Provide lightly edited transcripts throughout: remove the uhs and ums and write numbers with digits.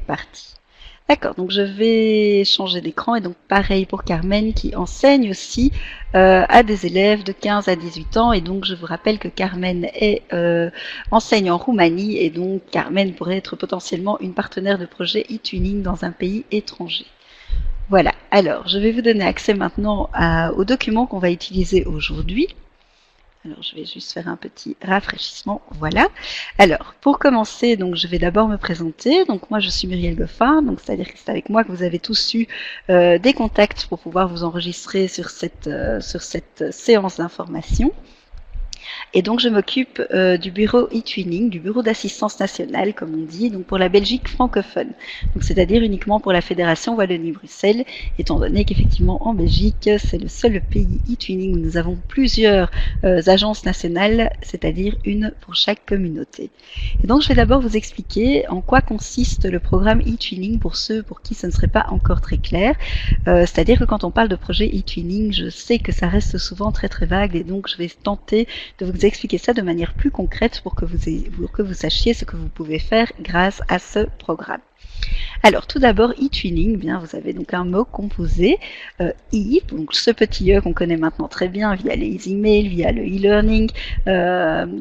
parti. D'accord, donc je vais changer d'écran et donc pareil pour Carmen qui enseigne aussi à des élèves de 15 à 18 ans et donc je vous rappelle que Carmen enseigne en Roumanie et donc Carmen pourrait être potentiellement une partenaire de projet e-twinning dans un pays étranger. Voilà, alors je vais vous donner accès maintenant aux documents qu'on va utiliser aujourd'hui. Alors, je vais juste faire un petit rafraîchissement. Voilà. Alors, pour commencer, donc, je vais d'abord me présenter. Donc, moi, je suis Muriel Goffin. Donc, c'est-à-dire que c'est avec moi que vous avez tous eu des contacts pour pouvoir vous enregistrer sur cette séance d'information. Et donc, je m'occupe du bureau e-twinning, du bureau d'assistance nationale, comme on dit, donc pour la Belgique francophone. Donc, c'est-à-dire uniquement pour la Fédération Wallonie-Bruxelles, étant donné qu'effectivement, en Belgique, c'est le seul pays e-twinning où nous avons plusieurs agences nationales, c'est-à-dire une pour chaque communauté. Et donc, je vais d'abord vous expliquer en quoi consiste le programme e-twinning pour ceux pour qui ce ne serait pas encore très clair. C'est-à-dire que quand on parle de projet e-twinning, je sais que ça reste souvent très très vague et donc je vais tenter de vous expliquer ça de manière plus concrète pour que vous sachiez ce que vous pouvez faire grâce à ce programme. Alors tout d'abord, e-twinning, bien vous avez donc un mot composé, donc ce petit e qu'on connaît maintenant très bien via les emails, via le e-learning,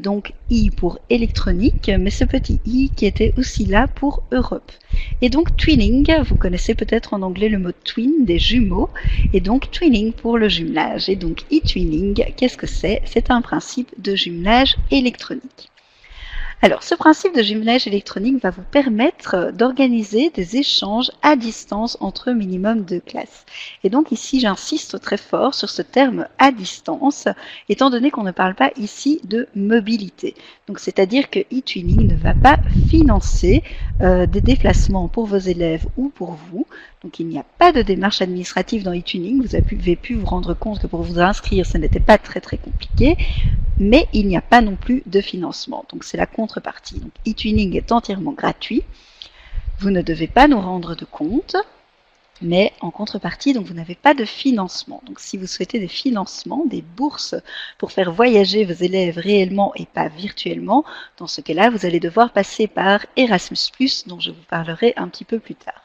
donc i pour électronique, mais ce petit i qui était aussi là pour Europe. Et donc twinning, vous connaissez peut-être en anglais le mot twin, des jumeaux, et donc twinning pour le jumelage. Et donc e-twinning, qu'est-ce que c'est? C'est un principe de jumelage électronique. Alors, ce principe de jumelage électronique va vous permettre d'organiser des échanges à distance entre minimum deux classes. Et donc ici, j'insiste très fort sur ce terme à distance, étant donné qu'on ne parle pas ici de mobilité. Donc, c'est-à-dire que e-twinning ne va pas financer des déplacements pour vos élèves ou pour vous. Donc, il n'y a pas de démarche administrative dans e-twinning. Vous avez pu vous rendre compte que pour vous inscrire, ce n'était pas très très compliqué. Mais il n'y a pas non plus de financement. Donc c'est la contrepartie. Donc e-twinning est entièrement gratuit. Vous ne devez pas nous rendre de compte, mais en contrepartie, donc vous n'avez pas de financement. Donc si vous souhaitez des financements, des bourses pour faire voyager vos élèves réellement et pas virtuellement, dans ce cas-là, vous allez devoir passer par Erasmus+, dont je vous parlerai un petit peu plus tard.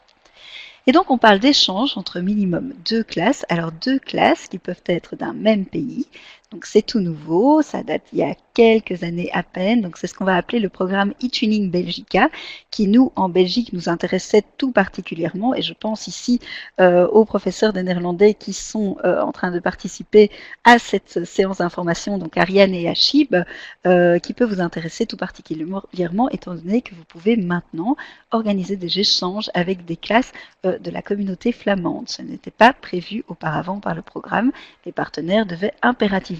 Et donc on parle d'échanges entre minimum deux classes. Alors deux classes qui peuvent être d'un même pays. Donc c'est tout nouveau, ça date il y a quelques années à peine. Donc c'est ce qu'on va appeler le programme e-twinning Belgica, qui nous, en Belgique, nous intéressait tout particulièrement. Et je pense ici aux professeurs de néerlandais qui sont en train de participer à cette séance d'information, donc Ariane et Achib, qui peut vous intéresser tout particulièrement, étant donné que vous pouvez maintenant organiser des échanges avec des classes de la communauté flamande. Ce n'était pas prévu auparavant par le programme. Les partenaires devaient impérativement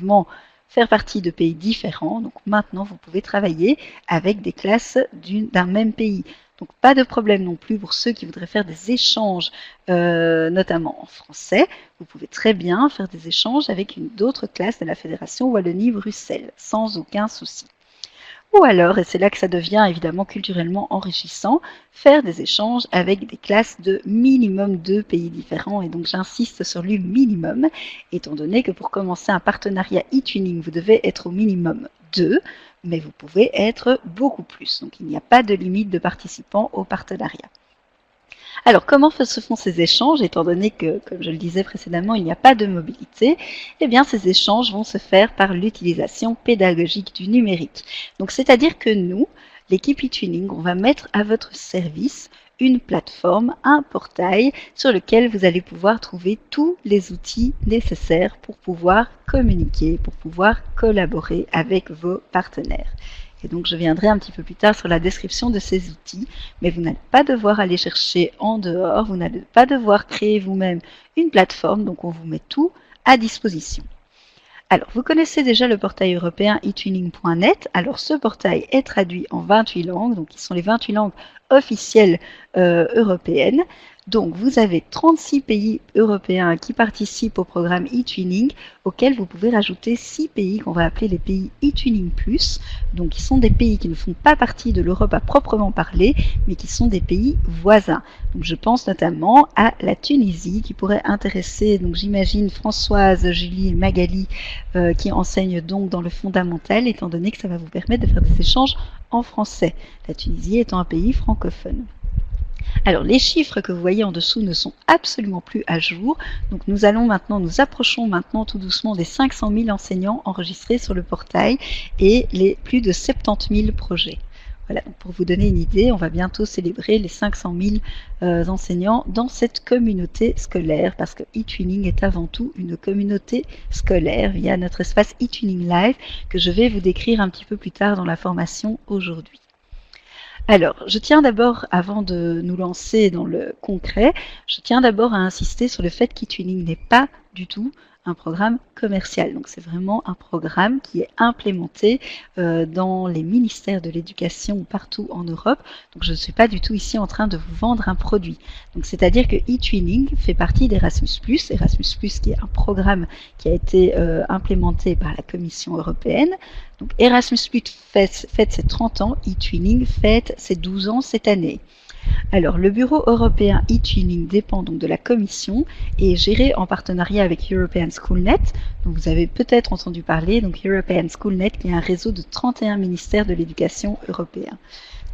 faire partie de pays différents. Donc maintenant, vous pouvez travailler avec des classes d'un même pays. Donc pas de problème non plus pour ceux qui voudraient faire des échanges, notamment en français. Vous pouvez très bien faire des échanges avec d'autres classes de la Fédération Wallonie-Bruxelles, sans aucun souci. Ou alors, et c'est là que ça devient évidemment culturellement enrichissant, faire des échanges avec des classes de minimum 2 pays différents. Et donc j'insiste sur le minimum, étant donné que pour commencer un partenariat e-twinning, vous devez être au minimum 2, mais vous pouvez être beaucoup plus. Donc il n'y a pas de limite de participants au partenariat. Alors, comment se font ces échanges, étant donné que, comme je le disais précédemment, il n'y a pas de mobilité? Eh bien, ces échanges vont se faire par l'utilisation pédagogique du numérique. Donc, c'est-à-dire que nous, l'équipe e-twinning, on va mettre à votre service une plateforme, un portail sur lequel vous allez pouvoir trouver tous les outils nécessaires pour pouvoir communiquer, pour pouvoir collaborer avec vos partenaires. Et donc, je viendrai un petit peu plus tard sur la description de ces outils, mais vous n'allez pas devoir aller chercher en dehors, vous n'allez pas devoir créer vous-même une plateforme, donc on vous met tout à disposition. Alors, vous connaissez déjà le portail européen e-twinning.net. Alors, ce portail est traduit en 28 langues, donc qui sont les 28 langues officielles européennes. Donc, vous avez 36 pays européens qui participent au programme e-twinning, auquel vous pouvez rajouter 6 pays qu'on va appeler les pays e-twinning+, donc qui sont des pays qui ne font pas partie de l'Europe à proprement parler, mais qui sont des pays voisins. Donc, je pense notamment à la Tunisie, qui pourrait intéresser, donc j'imagine Françoise, Julie et Magali, qui enseignent donc dans le fondamental, étant donné que ça va vous permettre de faire des échanges en français, la Tunisie étant un pays francophone. Alors les chiffres que vous voyez en dessous ne sont absolument plus à jour, donc nous approchons maintenant tout doucement des 500 000 enseignants enregistrés sur le portail et les plus de 70 000 projets. Voilà, donc pour vous donner une idée, on va bientôt célébrer les 500 000 enseignants dans cette communauté scolaire, parce que eTwinning est avant tout une communauté scolaire via notre espace eTwinning Live que je vais vous décrire un petit peu plus tard dans la formation aujourd'hui. Alors, je tiens d'abord, avant de nous lancer dans le concret, je tiens d'abord à insister sur le fait qu'eTwinning n'est pas du tout un programme commercial. Donc c'est vraiment un programme qui est implémenté dans les ministères de l'éducation partout en Europe. Donc je ne suis pas du tout ici en train de vous vendre un produit. Donc c'est-à-dire que eTwinning fait partie d'Erasmus+, Erasmus+, qui est un programme qui a été implémenté par la Commission européenne. Donc Erasmus+ fête ses 30 ans, eTwinning fête ses 12 ans cette année. Alors, le bureau européen eTwinning dépend donc de la Commission et est géré en partenariat avec European Schoolnet, dont vous avez peut-être entendu parler, donc European Schoolnet qui est un réseau de 31 ministères de l'éducation européen.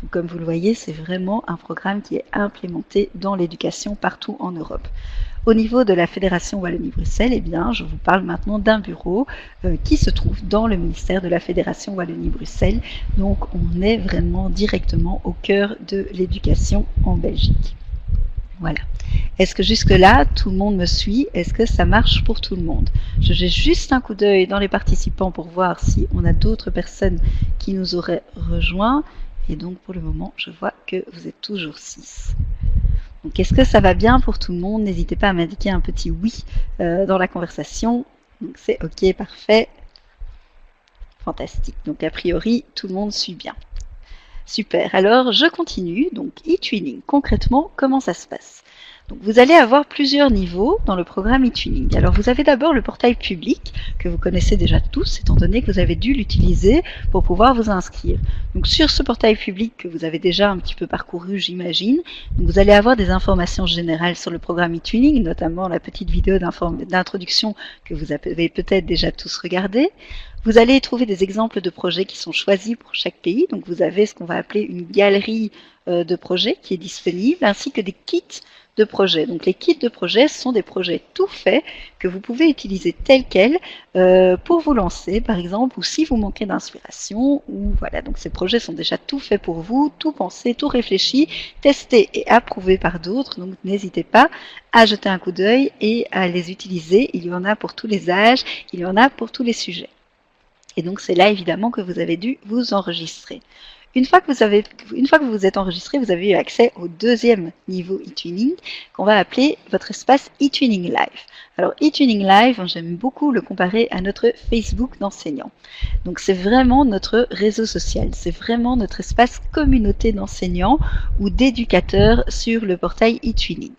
Donc, comme vous le voyez, c'est vraiment un programme qui est implémenté dans l'éducation partout en Europe. Au niveau de la Fédération Wallonie-Bruxelles, eh bien, je vous parle maintenant d'un bureau qui se trouve dans le ministère de la Fédération Wallonie-Bruxelles. Donc, on est vraiment directement au cœur de l'éducation en Belgique. Voilà. Est-ce que jusque-là, tout le monde me suit? Est-ce que ça marche pour tout le monde? Je jette juste un coup d'œil dans les participants pour voir si on a d'autres personnes qui nous auraient rejoints. Et donc, pour le moment, je vois que vous êtes toujours 6. Donc, est-ce que ça va bien pour tout le monde? N'hésitez pas à m'indiquer un petit oui dans la conversation. Donc, c'est OK, parfait. Fantastique. Donc, a priori, tout le monde suit bien. Super. Alors, je continue. Donc, eTwinning, concrètement, comment ça se passe? Donc, vous allez avoir plusieurs niveaux dans le programme eTwinning. Alors, vous avez d'abord le portail public, que vous connaissez déjà tous, étant donné que vous avez dû l'utiliser pour pouvoir vous inscrire. Donc, sur ce portail public que vous avez déjà un petit peu parcouru, j'imagine, vous allez avoir des informations générales sur le programme eTwinning, notamment la petite vidéo d'introduction que vous avez peut-être déjà tous regardé. Vous allez trouver des exemples de projets qui sont choisis pour chaque pays. Donc, vous avez ce qu'on va appeler une galerie de projets qui est disponible, ainsi que des kits de projets. Donc les kits de projets sont des projets tout faits que vous pouvez utiliser tels quels pour vous lancer par exemple, ou si vous manquez d'inspiration, ou voilà. Donc ces projets sont déjà tout faits pour vous, tout pensé, tout réfléchi, testé et approuvé par d'autres. Donc n'hésitez pas à jeter un coup d'œil et à les utiliser. Il y en a pour tous les âges, il y en a pour tous les sujets. Et donc c'est là évidemment que vous avez dû vous enregistrer. Une fois que vous vous êtes enregistré, vous avez eu accès au deuxième niveau eTwinning qu'on va appeler votre espace eTwinning Live. Alors eTwinning Live, j'aime beaucoup le comparer à notre Facebook d'enseignants. Donc c'est vraiment notre réseau social, c'est vraiment notre espace communauté d'enseignants ou d'éducateurs sur le portail eTwinning.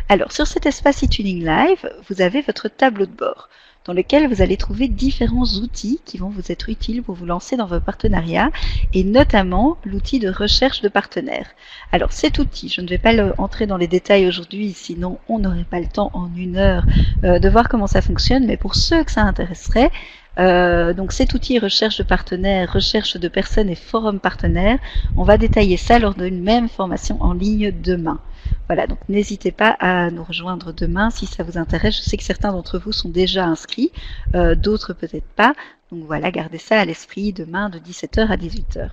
Alors sur cet espace eTwinning Live, vous avez votre tableau de bord, dans lequel vous allez trouver différents outils qui vont vous être utiles pour vous lancer dans vos partenariats, et notamment l'outil de recherche de partenaires. Alors cet outil, je ne vais pas entrer dans les détails aujourd'hui, sinon on n'aurait pas le temps en 1 heure de voir comment ça fonctionne, mais pour ceux que ça intéresserait, donc cet outil recherche de partenaires, recherche de personnes et forum partenaires, on va détailler ça lors d'une même formation en ligne demain. Voilà, donc n'hésitez pas à nous rejoindre demain si ça vous intéresse. Je sais que certains d'entre vous sont déjà inscrits, d'autres peut-être pas. Donc voilà, gardez ça à l'esprit demain de 17h à 18h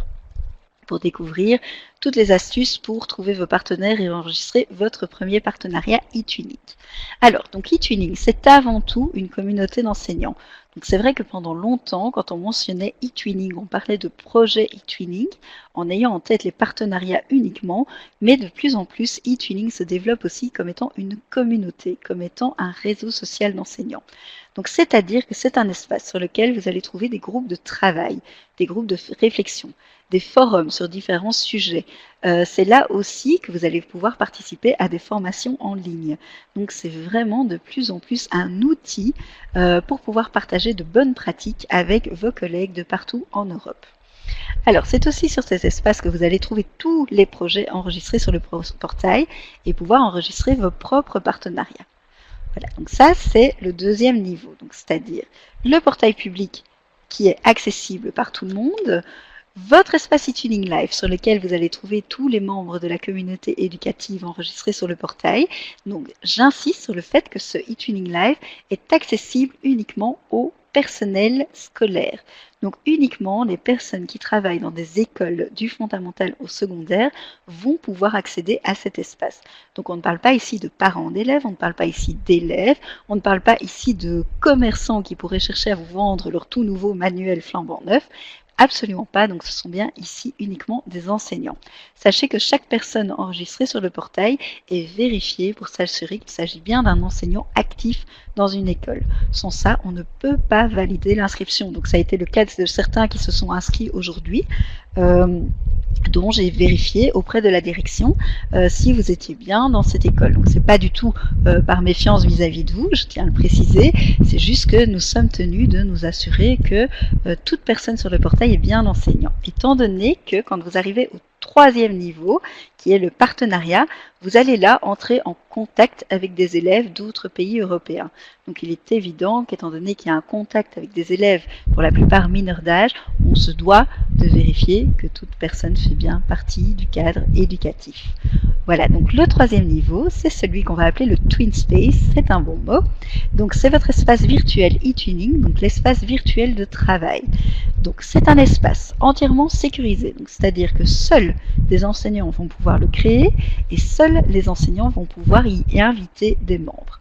pour découvrir toutes les astuces pour trouver vos partenaires et enregistrer votre premier partenariat eTwinning. Alors, donc eTwinning, c'est avant tout une communauté d'enseignants. Donc c'est vrai que pendant longtemps, quand on mentionnait eTwinning, on parlait de projet eTwinning en ayant en tête les partenariats uniquement, mais de plus en plus, eTwinning se développe aussi comme étant une communauté, comme étant un réseau social d'enseignants. Donc c'est-à-dire que c'est un espace sur lequel vous allez trouver des groupes de travail, des groupes de réflexion, des forums sur différents sujets. C'est là aussi que vous allez pouvoir participer à des formations en ligne. Donc c'est vraiment de plus en plus un outil pour pouvoir partager de bonnes pratiques avec vos collègues de partout en Europe. Alors c'est aussi sur ces espaces que vous allez trouver tous les projets enregistrés sur le portail et pouvoir enregistrer vos propres partenariats. Voilà, donc ça c'est le deuxième niveau, donc c'est-à-dire le portail public qui est accessible par tout le monde, Votre espace e-tuning live sur lequel vous allez trouver tous les membres de la communauté éducative enregistrés sur le portail. Donc j'insiste sur le fait que ce e-tuning live est accessible uniquement aux personnel scolaire. Donc uniquement les personnes qui travaillent dans des écoles du fondamental au secondaire vont pouvoir accéder à cet espace. Donc on ne parle pas ici de parents d'élèves, on ne parle pas ici d'élèves, on ne parle pas ici de commerçants qui pourraient chercher à vous vendre leur tout nouveau manuel flambant neuf. Absolument pas, donc ce sont bien ici uniquement des enseignants. Sachez que chaque personne enregistrée sur le portail est vérifiée pour s'assurer qu'il s'agit bien d'un enseignant actif dans une école. Sans ça, on ne peut pas valider l'inscription. Donc ça a été le cas de certains qui se sont inscrits aujourd'hui. Dont j'ai vérifié auprès de la direction si vous étiez bien dans cette école. Donc c'est pas du tout par méfiance vis-à-vis de vous, je tiens à le préciser, c'est juste que nous sommes tenus de nous assurer que toute personne sur le portail est bien enseignant. Étant donné que quand vous arrivez au troisième niveau, qui est le partenariat, vous allez là entrer en contact avec des élèves d'autres pays européens. Donc il est évident qu'étant donné qu'il y a un contact avec des élèves, pour la plupart mineurs d'âge, on se doit de vérifier que toute personne fait bien partie du cadre éducatif. Voilà, donc le troisième niveau, c'est celui qu'on va appeler le Twin Space, c'est un bon mot. Donc c'est votre espace virtuel e-tuning, donc l'espace virtuel de travail. Donc c'est un espace entièrement sécurisé, c'est-à-dire que seuls des enseignants vont pouvoir le créer et seuls les enseignants vont pouvoir y inviter des membres.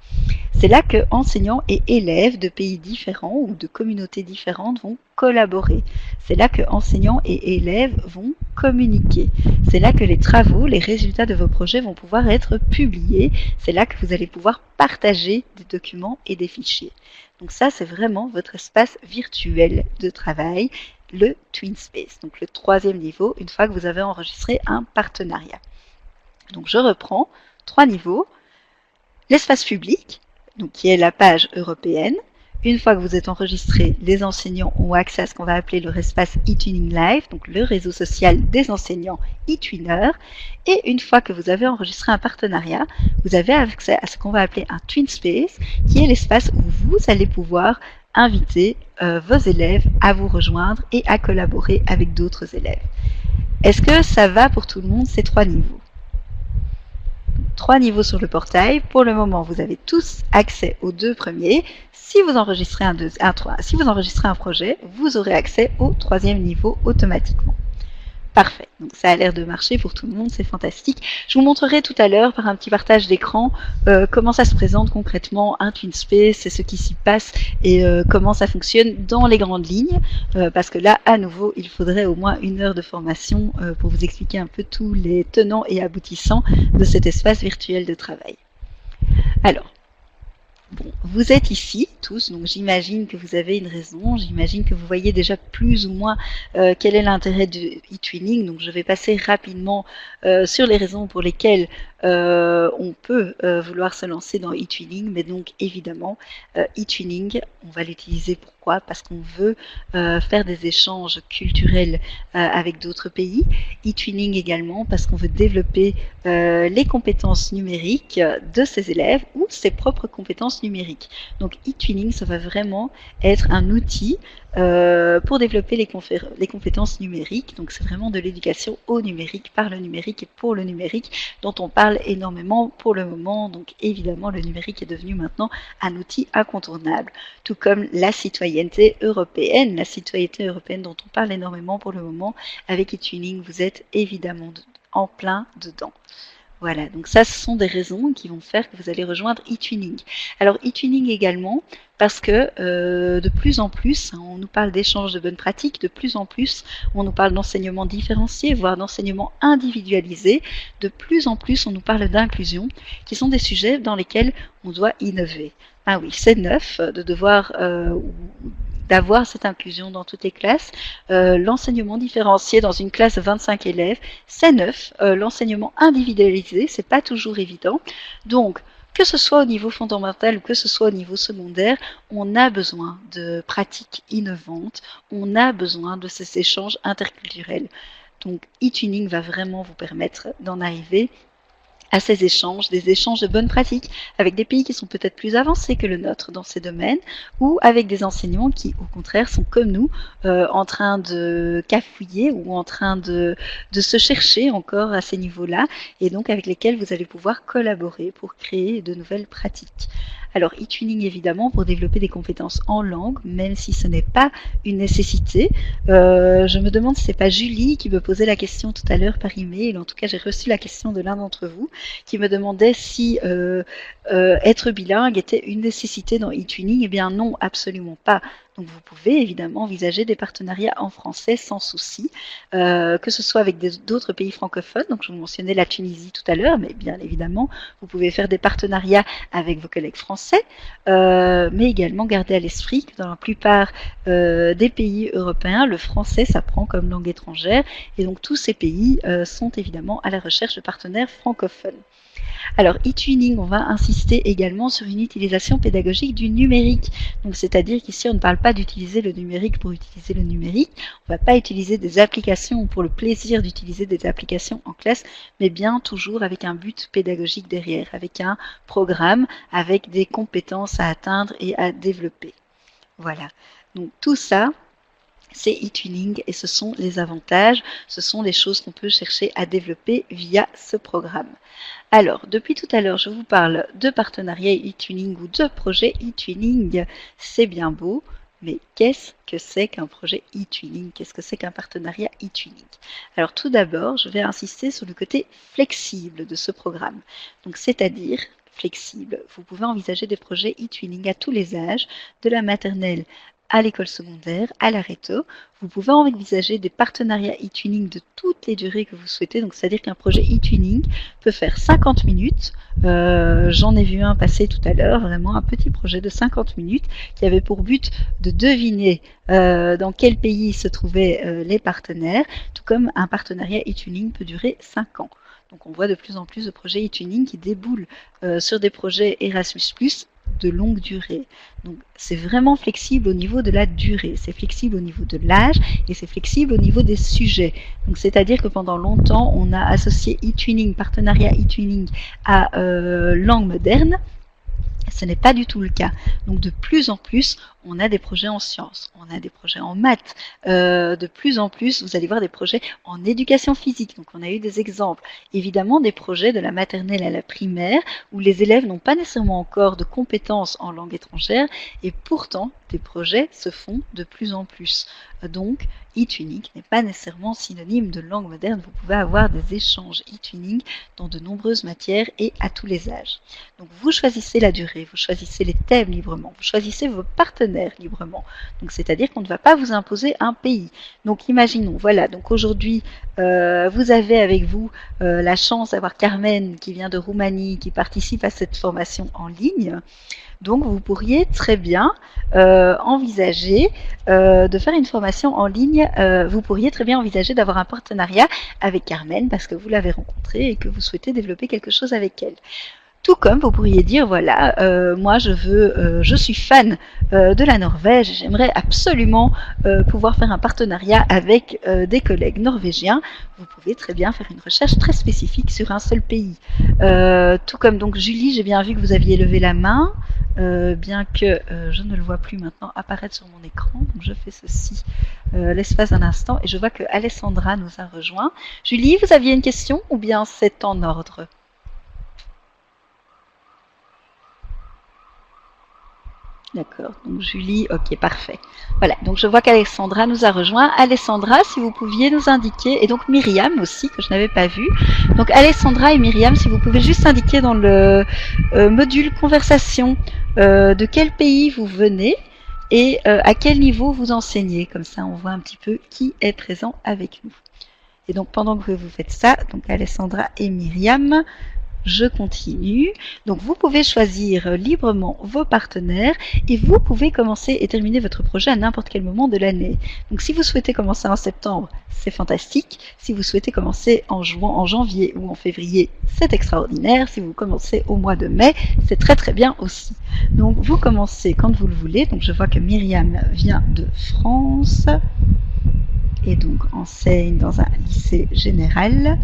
C'est là que enseignants et élèves de pays différents ou de communautés différentes vont collaborer. C'est là que enseignants et élèves vont communiquer. C'est là que les travaux, les résultats de vos projets vont pouvoir être publiés. C'est là que vous allez pouvoir partager des documents et des fichiers. Donc ça, c'est vraiment votre espace virtuel de travail, le Twin Space. Donc le troisième niveau, une fois que vous avez enregistré un partenariat. Donc je reprends 3 niveaux. L'espace public, donc qui est la page européenne. Une fois que vous êtes enregistré, les enseignants ont accès à ce qu'on va appeler leur espace e-tuning live, donc le réseau social des enseignants e-twiners. Et une fois que vous avez enregistré un partenariat, vous avez accès à ce qu'on va appeler un Twin Space, qui est l'espace où vous allez pouvoir inviter vos élèves à vous rejoindre et à collaborer avec d'autres élèves. Est-ce que ça va pour tout le monde, ces 3 niveaux? 3 niveaux sur le portail. Pour le moment, vous avez tous accès aux 2 premiers. Si vous enregistrez si vous enregistrez un projet, vous aurez accès au 3e niveau automatiquement. Parfait, donc ça a l'air de marcher pour tout le monde, c'est fantastique. Je vous montrerai tout à l'heure par un petit partage d'écran comment ça se présente concrètement un Twin Space, c'est ce qui s'y passe et comment ça fonctionne dans les grandes lignes, parce que là, à nouveau, il faudrait au moins 1 heure de formation pour vous expliquer un peu tous les tenants et aboutissants de cet espace virtuel de travail. Alors, bon, vous êtes ici tous, donc j'imagine que vous avez une raison, j'imagine que vous voyez déjà plus ou moins quel est l'intérêt du e-twinning, donc je vais passer rapidement sur les raisons pour lesquelles on peut vouloir se lancer dans e-twinning, mais donc évidemment e-twinning, on va l'utiliser pourquoi? Parce qu'on veut faire des échanges culturels avec d'autres pays, e-twinning également parce qu'on veut développer les compétences numériques de ses élèves ou ses propres compétences numériques. Donc e-twinning, ça va vraiment être un outil pour développer les compétences numériques. Donc c'est vraiment de l'éducation au numérique, par le numérique et pour le numérique dont on parle énormément pour le moment. Donc évidemment le numérique est devenu maintenant un outil incontournable, tout comme la citoyenneté européenne dont on parle énormément pour le moment. Avec e-twinning, vous êtes évidemment en plein dedans. Voilà, donc ça, ce sont des raisons qui vont faire que vous allez rejoindre e-twinning. Alors e-twinning également, parce que de plus en plus, on nous parle d'échanges de bonnes pratiques, de plus en plus, on nous parle d'enseignement différencié, voire d'enseignement individualisé. De plus en plus, on nous parle d'inclusion, qui sont des sujets dans lesquels on doit innover. Ah oui, c'est neuf de devoir d'avoir cette inclusion dans toutes les classes. L'enseignement différencié dans une classe de 25 élèves, c'est neuf. L'enseignement individualisé, c'est pas toujours évident. Donc, que ce soit au niveau fondamental ou que ce soit au niveau secondaire, on a besoin de pratiques innovantes, on a besoin de ces échanges interculturels. Donc, e-twinning va vraiment vous permettre d'en arriver à ces échanges, des échanges de bonnes pratiques avec des pays qui sont peut-être plus avancés que le nôtre dans ces domaines, ou avec des enseignants qui, au contraire, sont comme nous, en train de cafouiller ou en train de se chercher encore à ces niveaux-là, et donc avec lesquels vous allez pouvoir collaborer pour créer de nouvelles pratiques. Alors, e-twinning, évidemment, pour développer des compétences en langue, même si ce n'est pas une nécessité. Je me demande si c'est pas Julie qui me posait la question tout à l'heure par email. En tout cas, j'ai reçu la question de l'un d'entre vous qui me demandait si être bilingue était une nécessité dans e-twinning. Eh bien non, absolument pas. Donc vous pouvez évidemment envisager des partenariats en français sans souci, que ce soit avec d'autres pays francophones. Donc je vous mentionnais la Tunisie tout à l'heure, mais bien évidemment, vous pouvez faire des partenariats avec vos collègues français, mais également garder à l'esprit que dans la plupart des pays européens, le français s'apprend comme langue étrangère, et donc tous ces pays sont évidemment à la recherche de partenaires francophones. Alors, e-twinning, on va insister également sur une utilisation pédagogique du numérique. Donc, c'est-à-dire qu'ici, on ne parle pas d'utiliser le numérique pour utiliser le numérique. On ne va pas utiliser des applications pour le plaisir d'utiliser des applications en classe, mais bien toujours avec un but pédagogique derrière, avec un programme, avec des compétences à atteindre et à développer. Voilà. Donc, tout ça, c'est e-twinning et ce sont les avantages, ce sont les choses qu'on peut chercher à développer via ce programme. Alors, depuis tout à l'heure, je vous parle de partenariat e-twinning ou de projet e-twinning. C'est bien beau, mais qu'est-ce que c'est qu'un projet e-twinning? Qu'est-ce que c'est qu'un partenariat e-twinning? Alors, tout d'abord, je vais insister sur le côté flexible de ce programme. Donc, c'est-à-dire flexible. Vous pouvez envisager des projets e-twinning à tous les âges, de la maternelle à l'école secondaire, à la réto. Vous pouvez envisager des partenariats e-twinning de toutes les durées que vous souhaitez. Donc, c'est-à-dire qu'un projet e-twinning peut faire 50 minutes. J'en ai vu un passer tout à l'heure, vraiment un petit projet de 50 minutes qui avait pour but de deviner dans quel pays se trouvaient les partenaires, tout comme un partenariat e-twinning peut durer 5 ans. Donc, on voit de plus en plus de projets e-twinning qui déboulent sur des projets Erasmus+, de longue durée. Donc c'est vraiment flexible au niveau de la durée, c'est flexible au niveau de l'âge et c'est flexible au niveau des sujets. Donc c'est-à-dire que pendant longtemps on a associé e-twinning, partenariat e-twinning à langue moderne. Ce n'est pas du tout le cas. Donc de plus en plus, on a des projets en sciences, on a des projets en maths. De plus en plus, vous allez voir des projets en éducation physique. Donc on a eu des exemples. Évidemment, des projets de la maternelle à la primaire où les élèves n'ont pas nécessairement encore de compétences en langue étrangère et pourtant, des projets se font de plus en plus. Donc, e-twinning n'est pas nécessairement synonyme de langue moderne. Vous pouvez avoir des échanges e-twinning dans de nombreuses matières et à tous les âges. Donc, vous choisissez la durée, vous choisissez les thèmes librement, vous choisissez vos partenaires librement. Donc, c'est-à-dire qu'on ne va pas vous imposer un pays. Donc, imaginons, voilà, donc aujourd'hui, vous avez avec vous la chance d'avoir Carmen qui vient de Roumanie, qui participe à cette formation en ligne. Donc, vous pourriez très bien envisager de faire une formation en ligne. Vous pourriez très bien envisager d'avoir un partenariat avec Carmen parce que vous l'avez rencontrée et que vous souhaitez développer quelque chose avec elle. Tout comme vous pourriez dire, voilà, moi je suis fan de la Norvège, j'aimerais absolument pouvoir faire un partenariat avec des collègues norvégiens. Vous pouvez très bien faire une recherche très spécifique sur un seul pays. Tout comme donc Julie, j'ai bien vu que vous aviez levé la main, bien que je ne le vois plus maintenant apparaître sur mon écran. Donc je fais ceci l'espace d'un instant et je vois que Alessandra nous a rejoint. Julie, vous aviez une question ou bien c'est en ordre ? D'accord, donc Julie, ok, parfait. Voilà, donc je vois qu'Alessandra nous a rejoint. Alessandra, si vous pouviez nous indiquer, et donc Myriam aussi, que je n'avais pas vu. Donc Alessandra et Myriam, si vous pouvez juste indiquer dans le module conversation de quel pays vous venez et à quel niveau vous enseignez. Comme ça, on voit un petit peu qui est présent avec nous. Et donc pendant que vous faites ça, donc Alessandra et Myriam, je continue. Donc vous pouvez choisir librement vos partenaires et vous pouvez commencer et terminer votre projet à n'importe quel moment de l'année. Donc si vous souhaitez commencer en septembre, c'est fantastique. Si vous souhaitez commencer en janvier ou en février, c'est extraordinaire. Si vous commencez au mois de mai, c'est très très bien aussi. Donc vous commencez quand vous le voulez. Donc je vois que Myriam vient de France et donc enseigne dans un lycée général.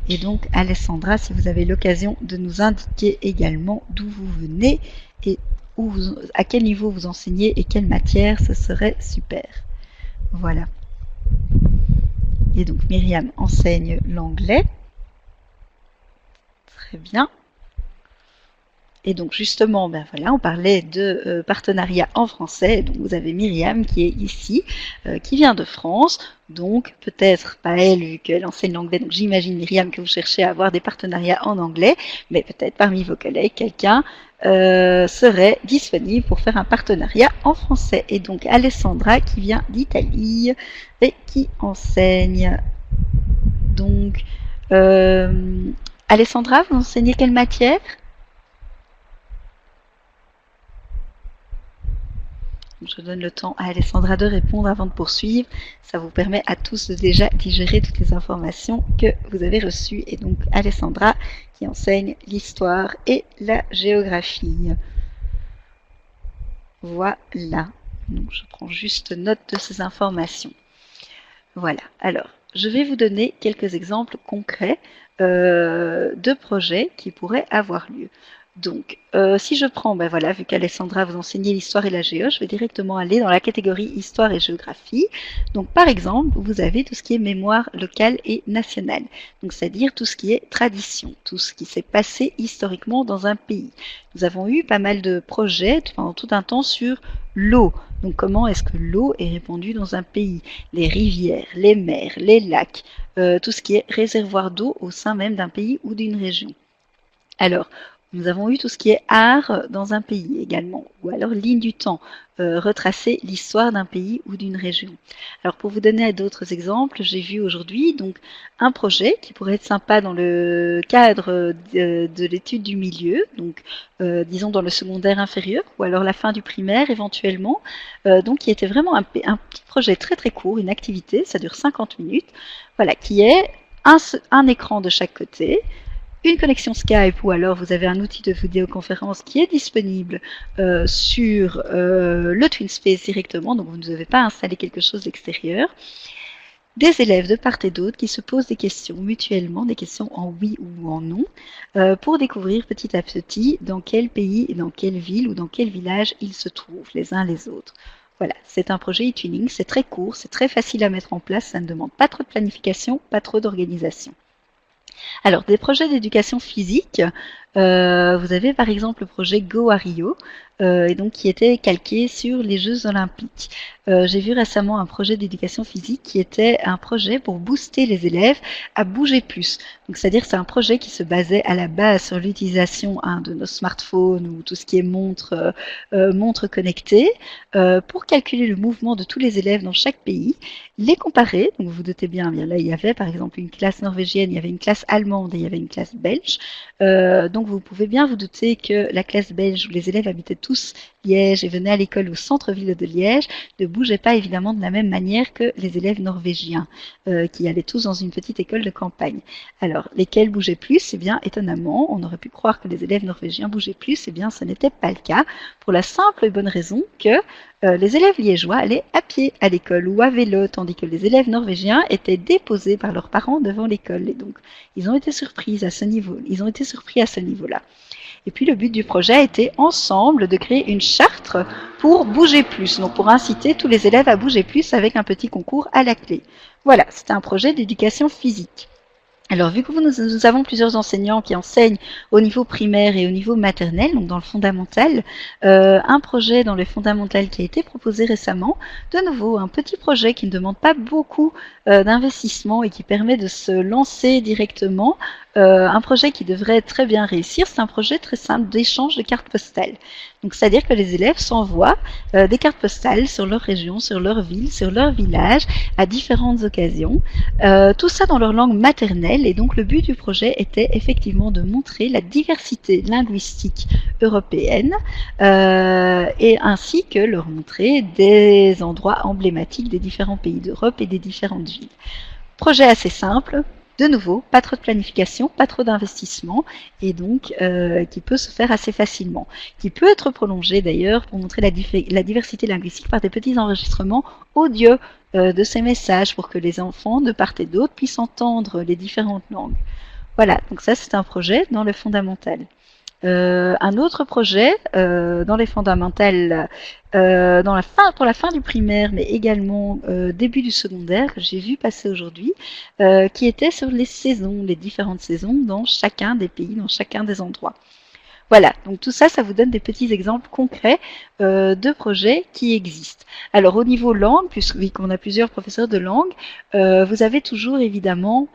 Et donc Alessandra, si vous avez l'occasion de nous indiquer également d'où vous venez et à quel niveau vous enseignez et quelle matière, ce serait super. Voilà. Et donc Myriam enseigne l'anglais. Très bien. Et donc justement, ben voilà, on parlait de partenariat en français. Donc vous avez Myriam qui est ici, qui vient de France. Donc peut-être pas elle, vu qu'elle enseigne l'anglais. Donc j'imagine Myriam que vous cherchez à avoir des partenariats en anglais, mais peut-être parmi vos collègues, quelqu'un serait disponible pour faire un partenariat en français. Et donc Alessandra qui vient d'Italie et qui enseigne. Donc Alessandra, vous enseignez quelle matière ? Je donne le temps à Alessandra de répondre avant de poursuivre. Ça vous permet à tous de déjà digérer toutes les informations que vous avez reçues. Et donc Alessandra qui enseigne l'histoire et la géographie. Voilà. Donc je prends juste note de ces informations. Voilà. Alors, je vais vous donner quelques exemples concrets de projets qui pourraient avoir lieu. Donc, si je prends, ben voilà, vu qu'Alessandra vous enseignez l'histoire et la géo, je vais directement aller dans la catégorie histoire et géographie. Donc, par exemple, vous avez tout ce qui est mémoire locale et nationale. Donc, c'est-à-dire tout ce qui est tradition, tout ce qui s'est passé historiquement dans un pays. Nous avons eu pas mal de projets pendant tout un temps sur l'eau. Donc, comment est-ce que l'eau est répandue dans un pays? Les rivières, les mers, les lacs, tout ce qui est réservoir d'eau au sein même d'un pays ou d'une région. Alors, nous avons eu tout ce qui est art dans un pays également, ou alors ligne du temps, retracer l'histoire d'un pays ou d'une région. Alors pour vous donner d'autres exemples, j'ai vu aujourd'hui donc un projet qui pourrait être sympa dans le cadre de l'étude du milieu, donc disons dans le secondaire inférieur, ou alors la fin du primaire éventuellement, donc qui était vraiment un petit projet très très court, une activité, ça dure 50 minutes, voilà, qui est un écran de chaque côté, une connexion Skype ou alors vous avez un outil de vidéoconférence qui est disponible sur le TwinSpace directement, donc vous ne devez pas installer quelque chose d'extérieur. Des élèves de part et d'autre qui se posent des questions mutuellement, des questions en oui ou en non, pour découvrir petit à petit dans quel pays, dans quelle ville ou dans quel village ils se trouvent les uns les autres. Voilà, c'est un projet e-tuning, c'est très court, c'est très facile à mettre en place, ça ne demande pas trop de planification, pas trop d'organisation. Alors, des projets d'éducation physique, vous avez par exemple le projet Go à Rio, et donc qui était calqué sur les Jeux Olympiques. J'ai vu récemment un projet d'éducation physique qui était un projet pour booster les élèves à bouger plus. Donc c'est-à-dire c'est un projet qui se basait à la base sur l'utilisation de nos smartphones ou tout ce qui est montre connectée pour calculer le mouvement de tous les élèves dans chaque pays, les comparer. Donc vous vous doutez bien là il y avait par exemple une classe norvégienne, il y avait une classe allemande et il y avait une classe belge. Donc vous pouvez bien vous douter que la classe belge où les élèves habitaient tous Liège et venaient à l'école au centre-ville de Liège ne bougeaient pas évidemment de la même manière que les élèves norvégiens qui allaient tous dans une petite école de campagne. Alors, lesquels bougeaient plus? Eh bien, étonnamment, on aurait pu croire que les élèves norvégiens bougeaient plus. Eh bien, ce n'était pas le cas pour la simple et bonne raison que les élèves liégeois allaient à pied à l'école ou à vélo, tandis que les élèves norvégiens étaient déposés par leurs parents devant l'école. Et donc, ils ont été surpris à ce niveau-là. Et puis le but du projet était ensemble de créer une charte pour bouger plus, donc pour inciter tous les élèves à bouger plus avec un petit concours à la clé. Voilà, c'était un projet d'éducation physique. Alors, vu que nous avons plusieurs enseignants qui enseignent au niveau primaire et au niveau maternel, donc dans le fondamental, un projet dans le fondamental qui a été proposé récemment, de nouveau un petit projet qui ne demande pas beaucoup d'investissement et qui permet de se lancer directement, un projet qui devrait très bien réussir, c'est un projet très simple d'échange de cartes postales. Donc, c'est-à-dire que les élèves s'envoient des cartes postales sur leur région, sur leur ville, sur leur village, à différentes occasions, tout ça dans leur langue maternelle. Et donc le but du projet était effectivement de montrer la diversité linguistique européenne et ainsi que leur montrer des endroits emblématiques des différents pays d'Europe et des différentes villes. Projet assez simple, de nouveau, pas trop de planification, pas trop d'investissement et donc qui peut se faire assez facilement. Qui peut être prolongé d'ailleurs pour montrer la diversité linguistique par des petits enregistrements audio de ces messages pour que les enfants de part et d'autre puissent entendre les différentes langues. Voilà, donc ça c'est un projet dans le fondamental. Un autre projet dans les fondamentales pour la fin du primaire, mais également début du secondaire que j'ai vu passer aujourd'hui, qui était sur les saisons, les différentes saisons dans chacun des pays, dans chacun des endroits. Voilà, donc tout ça, ça vous donne des petits exemples concrets de projets qui existent. Alors au niveau langue, puisqu'on a plusieurs professeurs de langue, vous avez toujours évidemment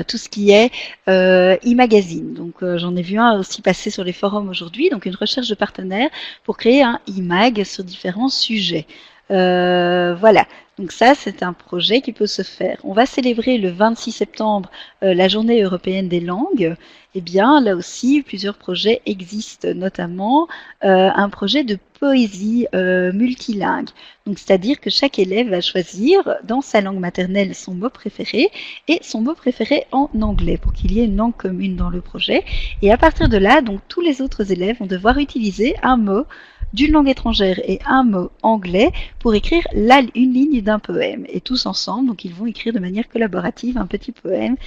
tout ce qui est e-magazine. Donc j'en ai vu un aussi passer sur les forums aujourd'hui, donc une recherche de partenaires pour créer un e-mag sur différents sujets. Voilà, donc ça c'est un projet qui peut se faire. On va célébrer le 26 septembre la journée européenne des langues. Eh bien là aussi plusieurs projets existent, notamment un projet de poésie multilingue. Donc c'est-à-dire que chaque élève va choisir dans sa langue maternelle son mot préféré et son mot préféré en anglais pour qu'il y ait une langue commune dans le projet. Et à partir de là, donc tous les autres élèves vont devoir utiliser un mot d'une langue étrangère et un mot anglais pour écrire une ligne d'un poème. Et tous ensemble, donc ils vont écrire de manière collaborative un petit poème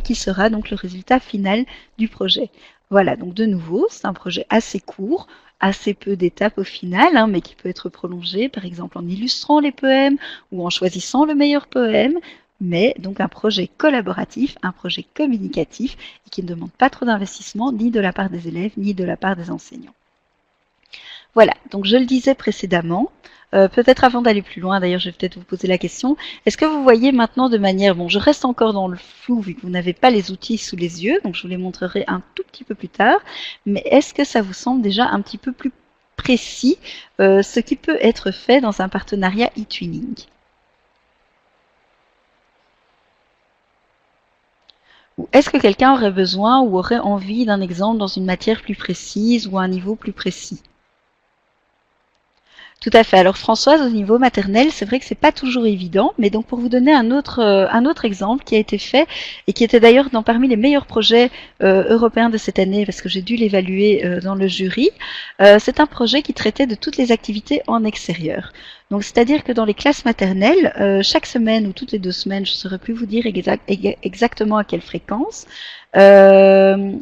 qui sera donc le résultat final du projet. Voilà, donc de nouveau, c'est un projet assez court, assez peu d'étapes au final, hein, mais qui peut être prolongé, par exemple en illustrant les poèmes ou en choisissant le meilleur poème, mais donc un projet collaboratif, un projet communicatif, et qui ne demande pas trop d'investissement ni de la part des élèves, ni de la part des enseignants. Voilà, donc je le disais précédemment, peut-être avant d'aller plus loin, d'ailleurs je vais peut-être vous poser la question, est-ce que vous voyez maintenant de manière, bon je reste encore dans le flou vu que vous n'avez pas les outils sous les yeux, donc je vous les montrerai un tout petit peu plus tard, mais est-ce que ça vous semble déjà un petit peu plus précis ce qui peut être fait dans un partenariat e-twinning? Ou est-ce que quelqu'un aurait besoin ou aurait envie d'un exemple dans une matière plus précise ou à un niveau plus précis? Tout à fait. Alors Françoise, au niveau maternel, c'est vrai que c'est pas toujours évident, mais donc pour vous donner un autre exemple qui a été fait et qui était d'ailleurs parmi les meilleurs projets européens de cette année, parce que j'ai dû l'évaluer dans le jury, c'est un projet qui traitait de toutes les activités en extérieur. Donc c'est-à-dire que dans les classes maternelles, chaque semaine ou toutes les 2 semaines, je ne saurais plus vous dire exactement à quelle fréquence, les